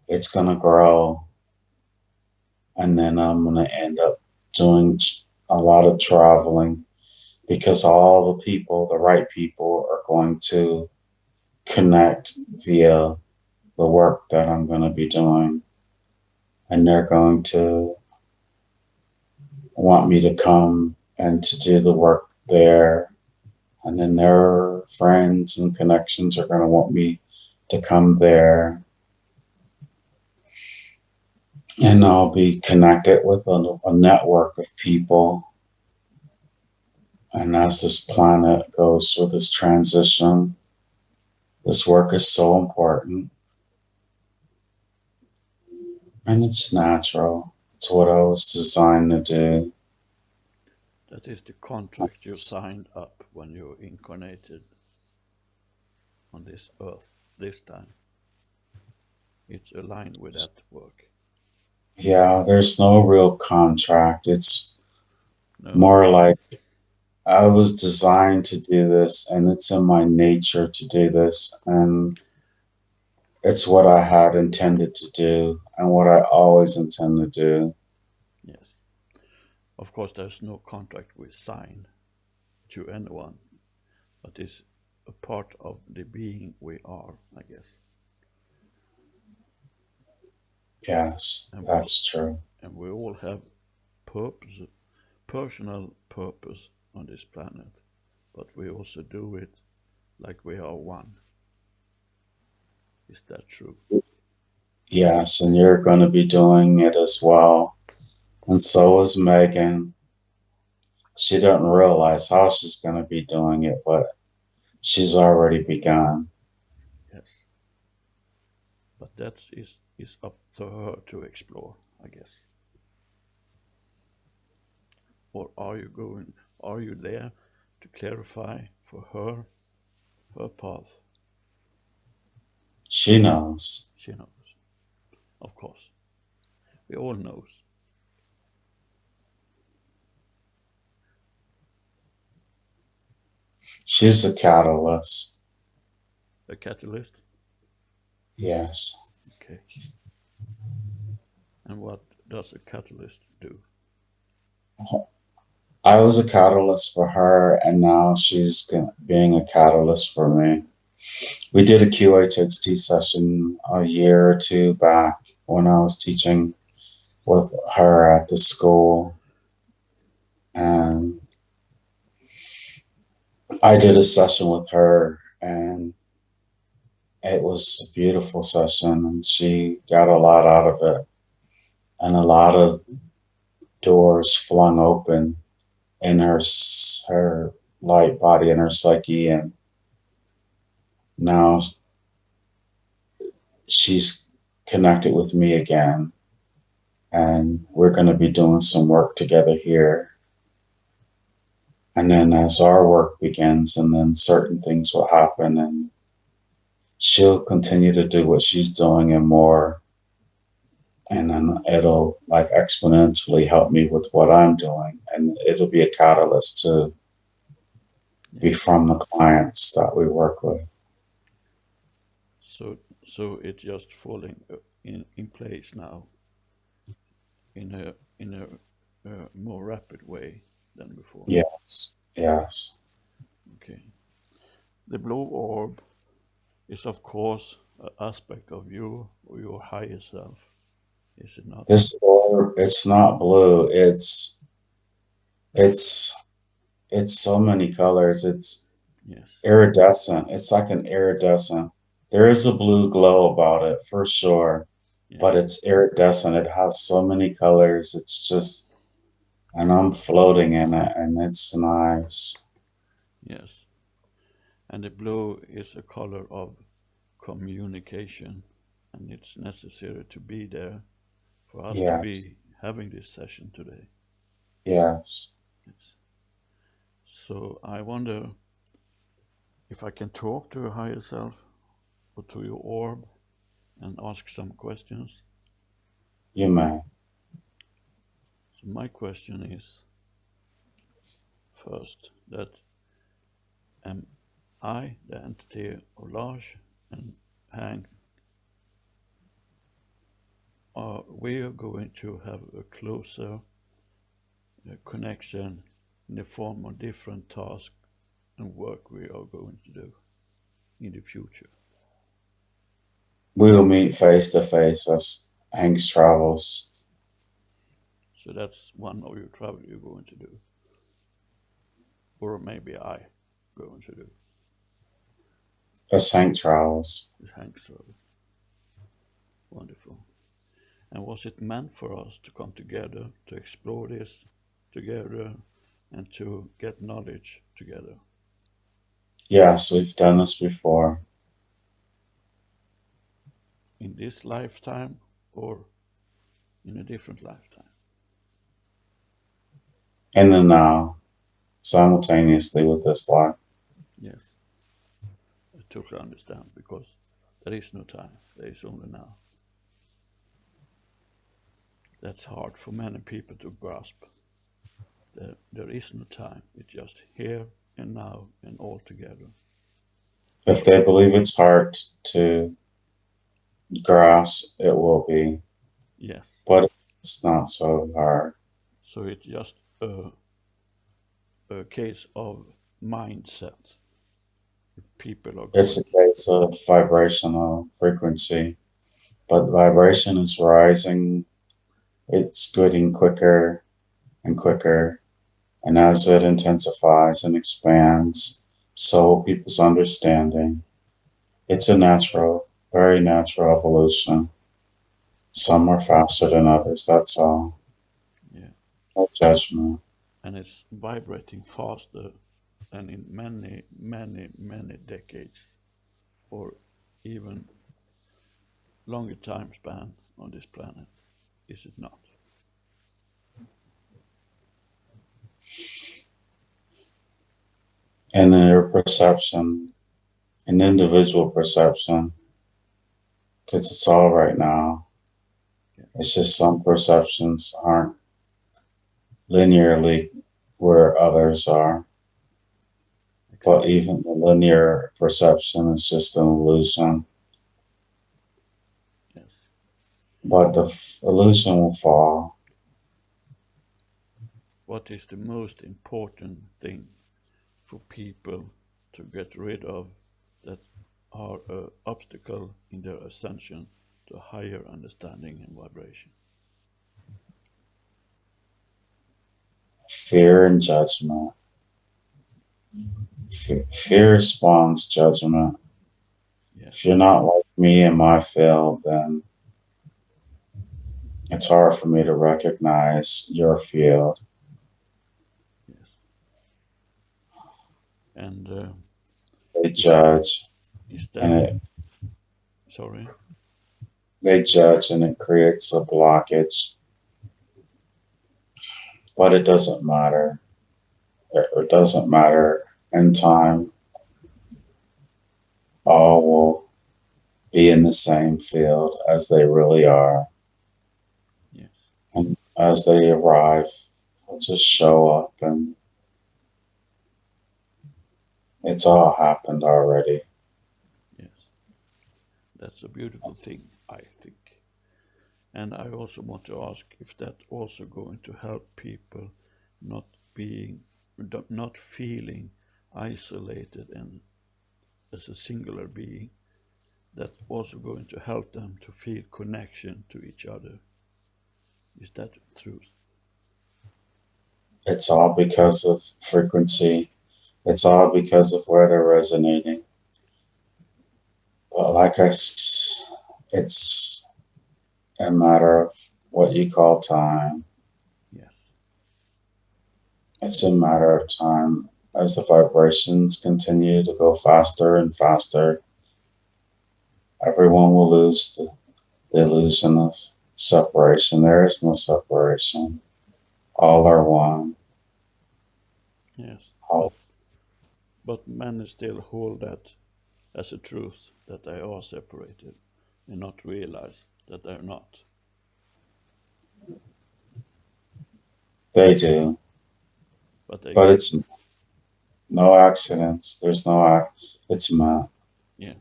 [SPEAKER 2] it's going to grow. And then I'm going to end up doing a lot of traveling because all the people, the right people, are going to connect via the work that I'm going to be doing. And they're going to want me to come and to do the work there. And then their friends and connections are going to want me to come there. And I'll be connected with a network of people. And as this planet goes through this transition, this work is so important. And it's natural. It's what I was designed to do.
[SPEAKER 1] That is the contract you signed up when you incarnated on this earth this time. It's aligned with that work.
[SPEAKER 2] Yeah, there's no real contract. It's
[SPEAKER 1] No.
[SPEAKER 2] more like I was designed to do this, and it's in my nature to do this, and it's what I had intended to do and what I always intend to do.
[SPEAKER 1] Yes. Of course, there's no contract we sign to anyone, but it's a part of the being we are, I guess.
[SPEAKER 2] Yes, that's true.
[SPEAKER 1] And we all have purpose, personal purpose on this planet, but we also do it like we are one. Is that true?
[SPEAKER 2] Yes, and you're going to be doing it as well. And so is Megan. She doesn't realize how she's going to be doing it, but she's already begun.
[SPEAKER 1] Yes. But that is up to her to explore, I guess. Or are you there to clarify for her path?
[SPEAKER 2] She knows.
[SPEAKER 1] She knows. Of course. We all knows.
[SPEAKER 2] She's a catalyst.
[SPEAKER 1] A catalyst?
[SPEAKER 2] Yes.
[SPEAKER 1] Okay. And what does a catalyst do?
[SPEAKER 2] I was a catalyst for her, and now she's being a catalyst for me. We did a QHHT session a year or two back when I was teaching with her at the school. And I did a session with her, and it was a beautiful session, and she got a lot out of it. And a lot of doors flung open in her light body and her psyche, and now she's connected with me again, and we're going to be doing some work together here. And then as our work begins, and then certain things will happen, and she'll continue to do what she's doing and more. And then it'll like exponentially help me with what I'm doing. And it'll be a catalyst to be
[SPEAKER 1] Yes.
[SPEAKER 2] from the clients that we work with.
[SPEAKER 1] So it's just falling in place now in a more rapid way than before.
[SPEAKER 2] Yes, yes.
[SPEAKER 1] Okay. The blue orb is of course an aspect of you or your higher self, is it not?
[SPEAKER 2] This orb, it's not blue. It's it's so many colors. It's
[SPEAKER 1] Yes.
[SPEAKER 2] iridescent. It's like an iridescent. There is a blue glow about it for sure, but
[SPEAKER 1] Yes.
[SPEAKER 2] it's iridescent. It has so many colors. It's just, and I'm floating in it, and it's nice.
[SPEAKER 1] Yes. And the blue is a color of communication, and it's necessary to be there for us to
[SPEAKER 2] Yes,
[SPEAKER 1] be having this session today.
[SPEAKER 2] yes.
[SPEAKER 1] Yes. So I wonder if I can talk to your higher self or to your orb and ask some questions.
[SPEAKER 2] You may.
[SPEAKER 1] So my question is first that am I the entity of Lars and Hank? Are we going to have a closer connection in the form of different tasks and work we are going to do in the future?
[SPEAKER 2] We will meet face to face as Hanks travels.
[SPEAKER 1] So that's one of your travel you're going to do, or maybe I going to do
[SPEAKER 2] As Hank travels.
[SPEAKER 1] with Hank's travel. Wonderful. And was it meant for us to come together to explore this together and to get knowledge together?
[SPEAKER 2] Yes, we've done this before.
[SPEAKER 1] In this lifetime or in a different lifetime?
[SPEAKER 2] In the now, simultaneously with this life.
[SPEAKER 1] Yes, I totally understand because there is no time, there is only now. That's hard for many people to grasp. There is no time, it's just here and now and all together.
[SPEAKER 2] If they believe it's hard to grasp, it will be,
[SPEAKER 1] Yes,
[SPEAKER 2] but it's not so hard.
[SPEAKER 1] so it's just a case of mindset. If people are
[SPEAKER 2] It's
[SPEAKER 1] going
[SPEAKER 2] a case of vibrational frequency, but vibration is rising. It's getting quicker and quicker. And as it intensifies and expands, so will people's understanding. It's a natural, very natural evolution. Some are faster than others, that's all.
[SPEAKER 1] yeah,
[SPEAKER 2] No judgment.
[SPEAKER 1] and it's vibrating faster than in many, many, many decades or even longer time span on this planet, is it not?
[SPEAKER 2] And their perception, an individual perception, because it's all right now.
[SPEAKER 1] Yes,
[SPEAKER 2] It's just some perceptions aren't linearly where others are. But
[SPEAKER 1] exactly.
[SPEAKER 2] even the linear perception is just an illusion.
[SPEAKER 1] Yes.
[SPEAKER 2] But the illusion will fall.
[SPEAKER 1] What is the most important thing for people to get rid of that are an obstacle in their ascension to higher understanding and vibration?
[SPEAKER 2] Fear and judgment. Fear spawns judgment. If
[SPEAKER 1] Yes,
[SPEAKER 2] you're not like me in my field, then it's hard for me to recognize your field.
[SPEAKER 1] yes. And
[SPEAKER 2] They
[SPEAKER 1] is
[SPEAKER 2] judge,
[SPEAKER 1] is
[SPEAKER 2] and
[SPEAKER 1] that
[SPEAKER 2] it
[SPEAKER 1] sorry?
[SPEAKER 2] they judge, and it creates a blockage. But it doesn't matter. It doesn't matter. In time, all will be in the same field as they really are.
[SPEAKER 1] Yes.
[SPEAKER 2] And as they arrive, they'll just show up and it's all happened already.
[SPEAKER 1] Yes. That's a beautiful thing, I think. And I also want to ask if that also going to help people not being, not feeling isolated and as a singular being. That's also going to help them to feel connection to each other. Is that true?
[SPEAKER 2] It's all because of frequency. It's all because of where they're resonating. But it's a matter of what you call time.
[SPEAKER 1] Yes.
[SPEAKER 2] It's a matter of time as the vibrations continue to go faster and faster. Everyone will lose the illusion of separation. There is no separation. All are one.
[SPEAKER 1] Yes.
[SPEAKER 2] All,
[SPEAKER 1] But many still hold that as a truth that they are separated and not realize that they're not.
[SPEAKER 2] they do.
[SPEAKER 1] But they
[SPEAKER 2] But
[SPEAKER 1] get,
[SPEAKER 2] it's no accidents. There's no it's meant.
[SPEAKER 1] yeah.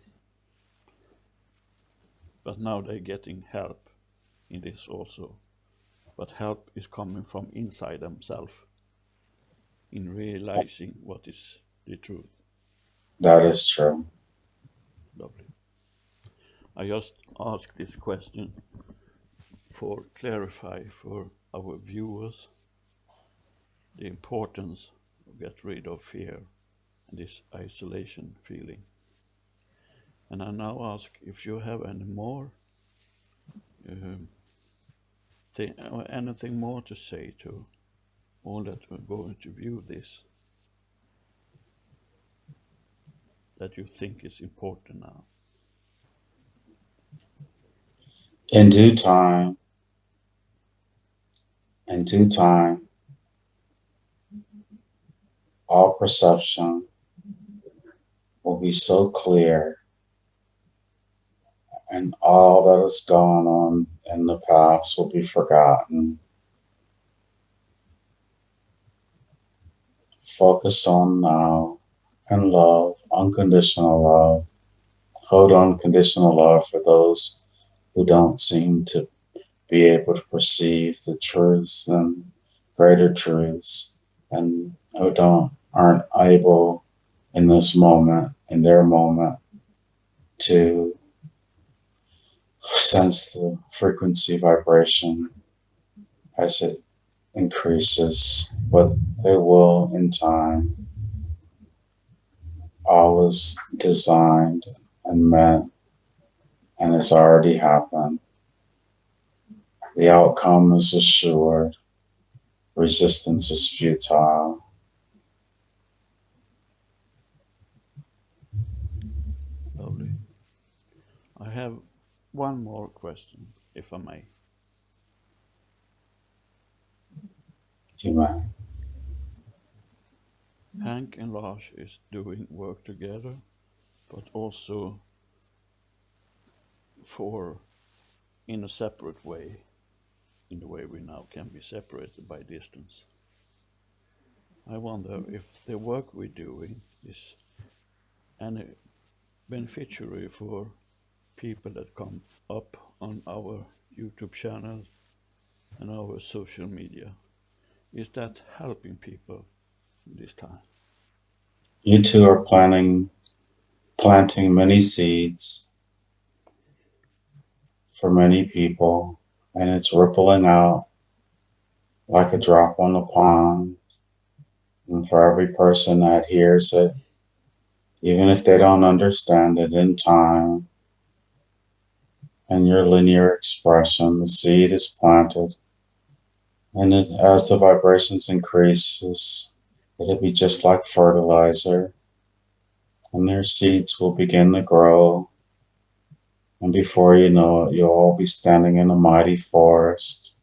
[SPEAKER 1] But now they're getting help in this also. But help is coming from inside themselves in realizing what is the truth.
[SPEAKER 2] That is true.
[SPEAKER 1] Lovely. I just ask this question for clarify for our viewers the importance of get rid of fear and this isolation feeling. And I now ask if you have any more um, anything more to say to all that are going to view this that you think is important now.
[SPEAKER 2] In due time, in due time, all perception will be so clear and all that has gone on in the past will be forgotten. Focus on now and love, unconditional love. Hold unconditional love for those who don't seem to be able to perceive the truths and greater truths and who aren't able in this moment, in their moment, to sense the frequency vibration as it increases, but they will in time. All is designed and meant and has already happened. The outcome is assured. Resistance is futile.
[SPEAKER 1] Lovely. I have one more question, if I may.
[SPEAKER 2] You may.
[SPEAKER 1] Hank and Lars is doing work together, but also for in a separate way, in the way we now can be separated by distance. I wonder if the work we're doing is any beneficiary for people that come up on our YouTube channel and our social media. Is that helping people this time?
[SPEAKER 2] You two are planting many seeds for many people, and it's rippling out like a drop on the pond. And for every person that hears it, even if they don't understand it in time, and your linear expression, the seed is planted. And as the vibrations increases, it'll be just like fertilizer. And their seeds will begin to grow. And before you know it, you'll all be standing in a mighty forest.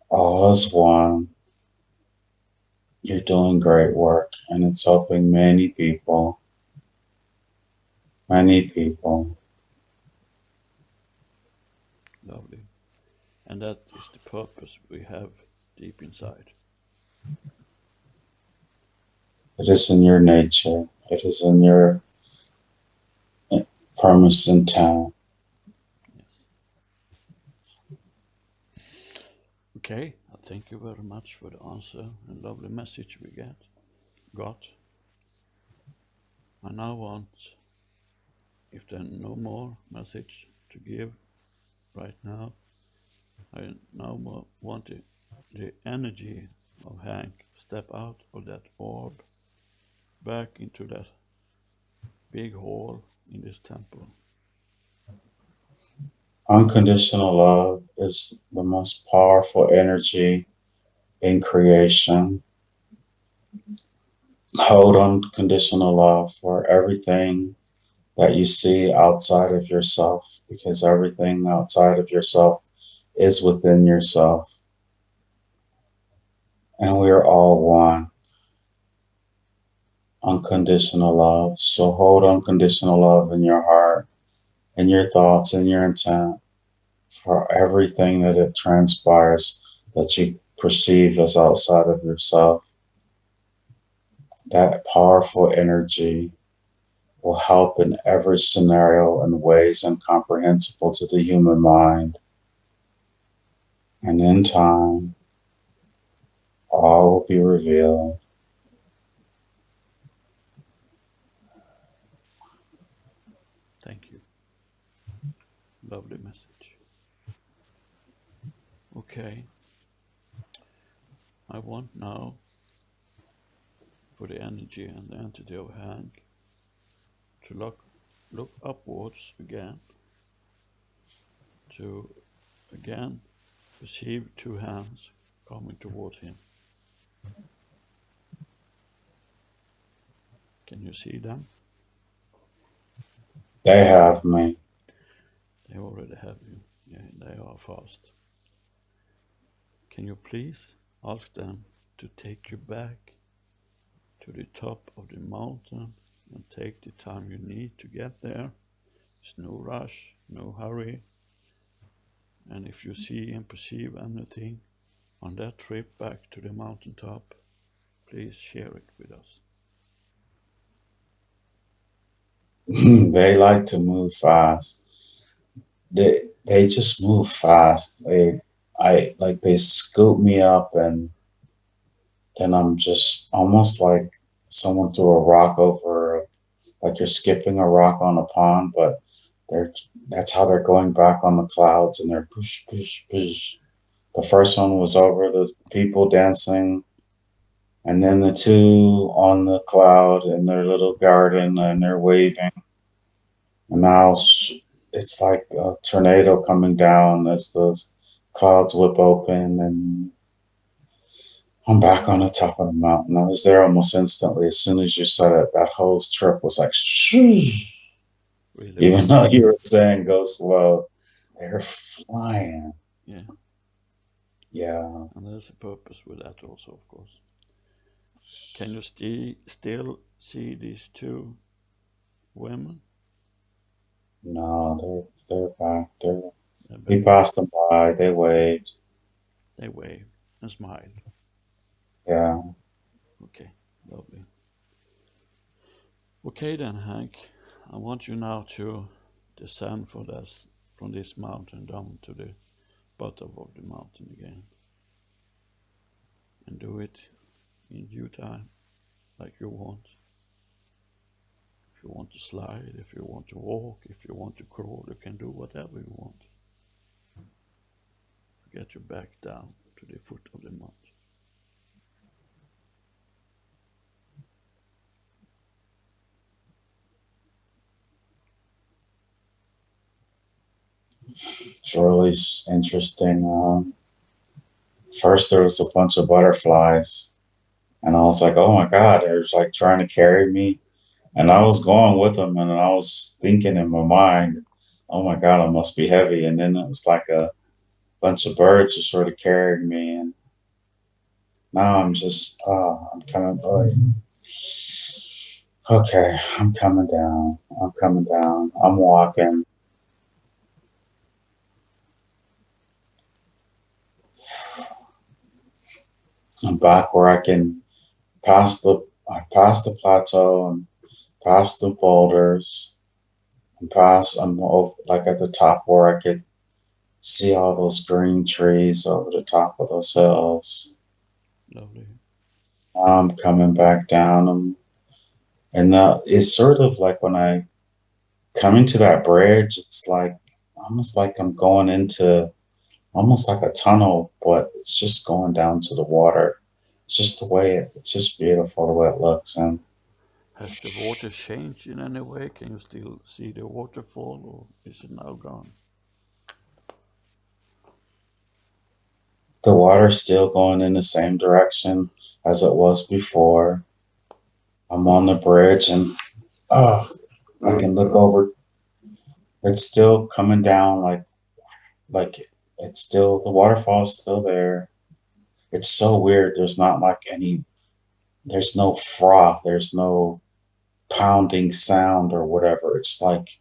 [SPEAKER 2] All as one. You're doing great work, and it's helping many people. Many people.
[SPEAKER 1] Lovely. And that is the purpose we have deep inside.
[SPEAKER 2] It is in your nature. It is in your promise intent.
[SPEAKER 1] Yes. Okay, thank you very much for the answer and lovely message we got. I now want, if there are no more message to give right now, I now want the energy of Hank step out of that orb back into that big hall in this temple.
[SPEAKER 2] Unconditional love is the most powerful energy in creation. Hold unconditional love for everything that you see outside of yourself, because everything outside of yourself is within yourself. And we are all one. Unconditional love. So hold unconditional love in your heart, in your thoughts, in your intent for everything that it transpires that you perceive as outside of yourself. That powerful energy will help in every scenario in ways incomprehensible to the human mind. And in time, all will be revealed.
[SPEAKER 1] Thank you. Lovely message. Okay. I want now for the energy and the entity of Hank to look upwards again, to again perceive two hands coming towards him. Can you see them?
[SPEAKER 2] They have me.
[SPEAKER 1] They already have you. Yeah, they are fast. Can you please ask them to take you back to the top of the mountain and take the time you need to get there? There's no rush, no hurry. And if you see and perceive anything on that trip back to the mountaintop, please share it with us.
[SPEAKER 2] They like to move fast. They just move fast. They scoop me up, and then I'm just almost like someone threw a rock over, like you're skipping a rock on a pond, but they're that's how they're going back on the clouds, and they're push push push. The first one was over the people dancing, and then the two on the cloud in their little garden, and they're waving. And now it's like a tornado coming down as the clouds whip open, and I'm back on the top of the mountain. I was there almost instantly. As soon as you said it, that whole trip was like, shoo.
[SPEAKER 1] Really
[SPEAKER 2] Even
[SPEAKER 1] fast.
[SPEAKER 2] though you were saying go slow, they're flying.
[SPEAKER 1] Yeah.
[SPEAKER 2] Yeah.
[SPEAKER 1] And there's a purpose with that also, of course. Can you still see these two women?
[SPEAKER 2] No, they're back.
[SPEAKER 1] They're
[SPEAKER 2] We
[SPEAKER 1] back.
[SPEAKER 2] passed them by. They waved.
[SPEAKER 1] They wave and smile.
[SPEAKER 2] Yeah.
[SPEAKER 1] Okay, lovely. Okay then, Hank. I want you now to descend from this mountain down to the bottom of the mountain again. And do it in due time, like you want. If you want to slide, if you want to walk, if you want to crawl, you can do whatever you want. Get you back down to the foot of the mountain.
[SPEAKER 2] It's really interesting. First, there was a bunch of butterflies, and I was like, "Oh my God!" They're like trying to carry me, and I was going with them, and I was thinking in my mind, "Oh my God, I must be heavy." And then it was like a bunch of birds were sort of carrying me, and Now I'm just, I'm coming, boy. Okay, I'm coming down. I'm coming down. I'm walking. I'm back where I can I pass the plateau and pass the boulders and pass, I'm over, like at the top where I could see all those green trees over the top of those hills.
[SPEAKER 1] Lovely.
[SPEAKER 2] I'm coming back down and it's sort of like when I coming to that bridge, it's like almost like I'm going into almost like a tunnel, but it's just going down to the water. It's just the way it's just beautiful the way it looks. And
[SPEAKER 1] Has the water changed in any way? Can you still see the waterfall, or is it now gone?
[SPEAKER 2] the water's still going in the same direction as it was before. I'm on the bridge and oh, I can look over. It's still coming down like it's still the waterfall's still there. It's so weird. There's not like there's no froth, there's no pounding sound or whatever. It's like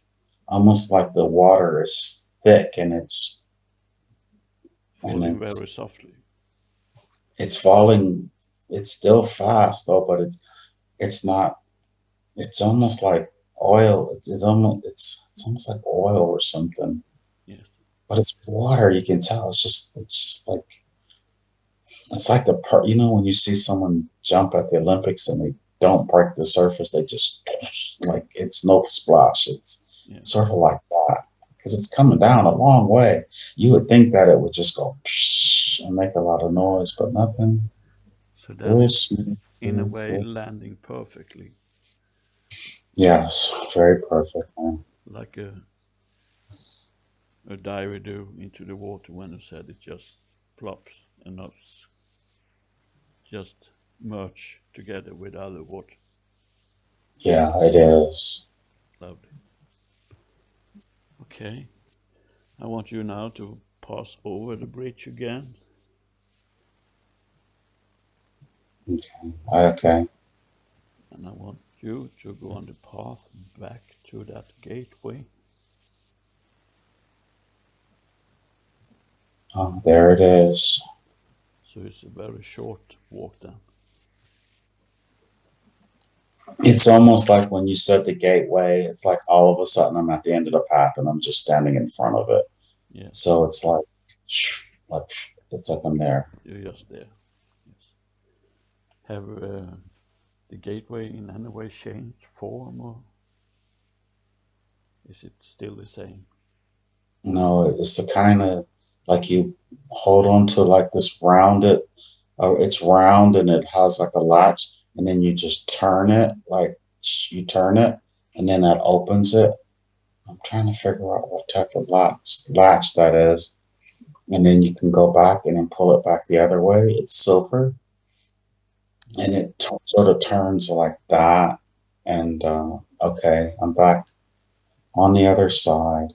[SPEAKER 2] almost like the water is thick and and
[SPEAKER 1] Falling very
[SPEAKER 2] it's
[SPEAKER 1] softly.
[SPEAKER 2] it's falling. It's still fast though, but it's not. It's almost like oil. It's almost like oil or something.
[SPEAKER 1] Yes.
[SPEAKER 2] But it's water. You can tell. It's just like it's like the part. You know when you see someone jump at the Olympics and they don't break the surface, they just like it's no splash. It's
[SPEAKER 1] Yes.
[SPEAKER 2] sort of like that because it's coming down a long way. You would think that it would just go and make a lot of noise, but nothing.
[SPEAKER 1] So then
[SPEAKER 2] Very
[SPEAKER 1] it's
[SPEAKER 2] smooth.
[SPEAKER 1] in a way landing perfectly,
[SPEAKER 2] Yes, very perfect.
[SPEAKER 1] like a diver do into the water when you said it just plops and not just merge together with other water.
[SPEAKER 2] Yeah, it is.
[SPEAKER 1] Lovely. Okay. I want you now to pass over the bridge again.
[SPEAKER 2] Okay. Okay.
[SPEAKER 1] And I want you to go on the path back to that gateway.
[SPEAKER 2] Oh, there it is.
[SPEAKER 1] So it's a very short walk down.
[SPEAKER 2] It's almost like when you said the gateway, it's like all of a sudden I'm at the end of the path and I'm just standing in front of it.
[SPEAKER 1] Yes,
[SPEAKER 2] So it's like it's like I'm there.
[SPEAKER 1] you're just there. Yes. Have the gateway in any way changed form, or is it still the same?
[SPEAKER 2] No, it's the kind of like you hold on to like this rounded, it's round and it has like a latch, and then you just turn it, like you turn it, and then that opens it. I'm trying to figure out what type of latch that is. And then you can go back and then pull it back the other way. It's silver and
[SPEAKER 1] Yes.
[SPEAKER 2] it sort of turns like that. And okay, I'm back on the other side.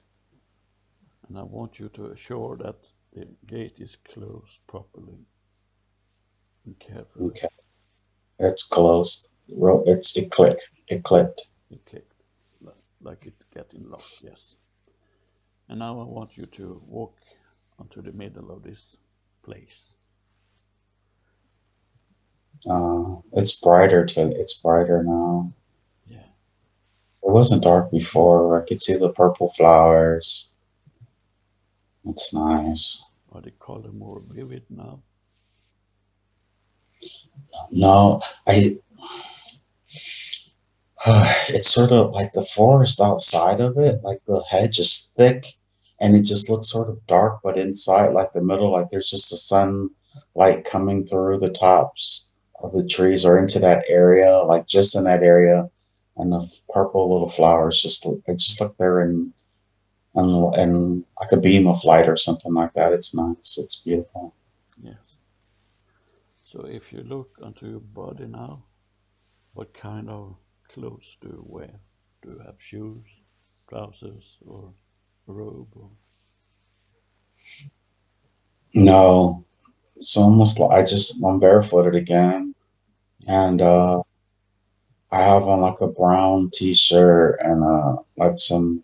[SPEAKER 1] And I want you to assure that the gate is closed properly and carefully.
[SPEAKER 2] Okay, it's closed. It clicked. It clicked.
[SPEAKER 1] It clicked like it getting locked, yes. And now I want you to walk onto the middle of this place.
[SPEAKER 2] It's brighter now.
[SPEAKER 1] Yeah.
[SPEAKER 2] It wasn't dark before. I could see the purple flowers. It's nice.
[SPEAKER 1] Are the color more vivid now?
[SPEAKER 2] No, I it's sort of like the forest outside of it, like the hedge is thick and it just looks sort of dark, but inside, like the middle, like there's just a sunlight coming through the tops of the trees or into that area, like just in that area. And the purple little flowers it just look there and like a beam of light or something like that. It's nice. It's beautiful.
[SPEAKER 1] Yes. So if you look onto your body now, what kind of clothes do you wear? Do you have shoes, trousers, or a robe? Or...
[SPEAKER 2] No, it's almost like I'm barefooted again,
[SPEAKER 1] Yes.
[SPEAKER 2] and I have on like a brown t-shirt and like some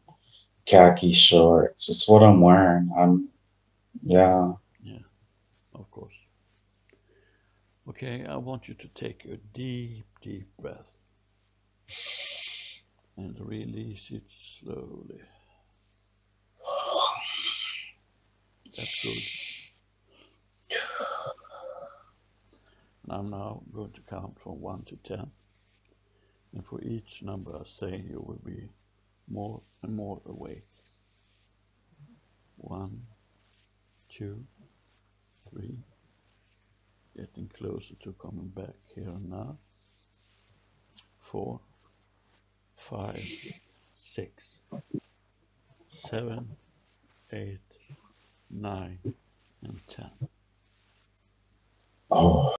[SPEAKER 2] khaki shorts. It's what I'm wearing. Yeah.
[SPEAKER 1] Yeah, of course. Okay, I want you to take a deep, deep breath and release it slowly. That's good. And I'm now going to count from 1 to 10. And for each number I say, you will be more and more awake. 1, 2, 3, getting closer to coming back here and now. 4, 5, 6, 7, 8, 9, and 10.
[SPEAKER 2] Oh.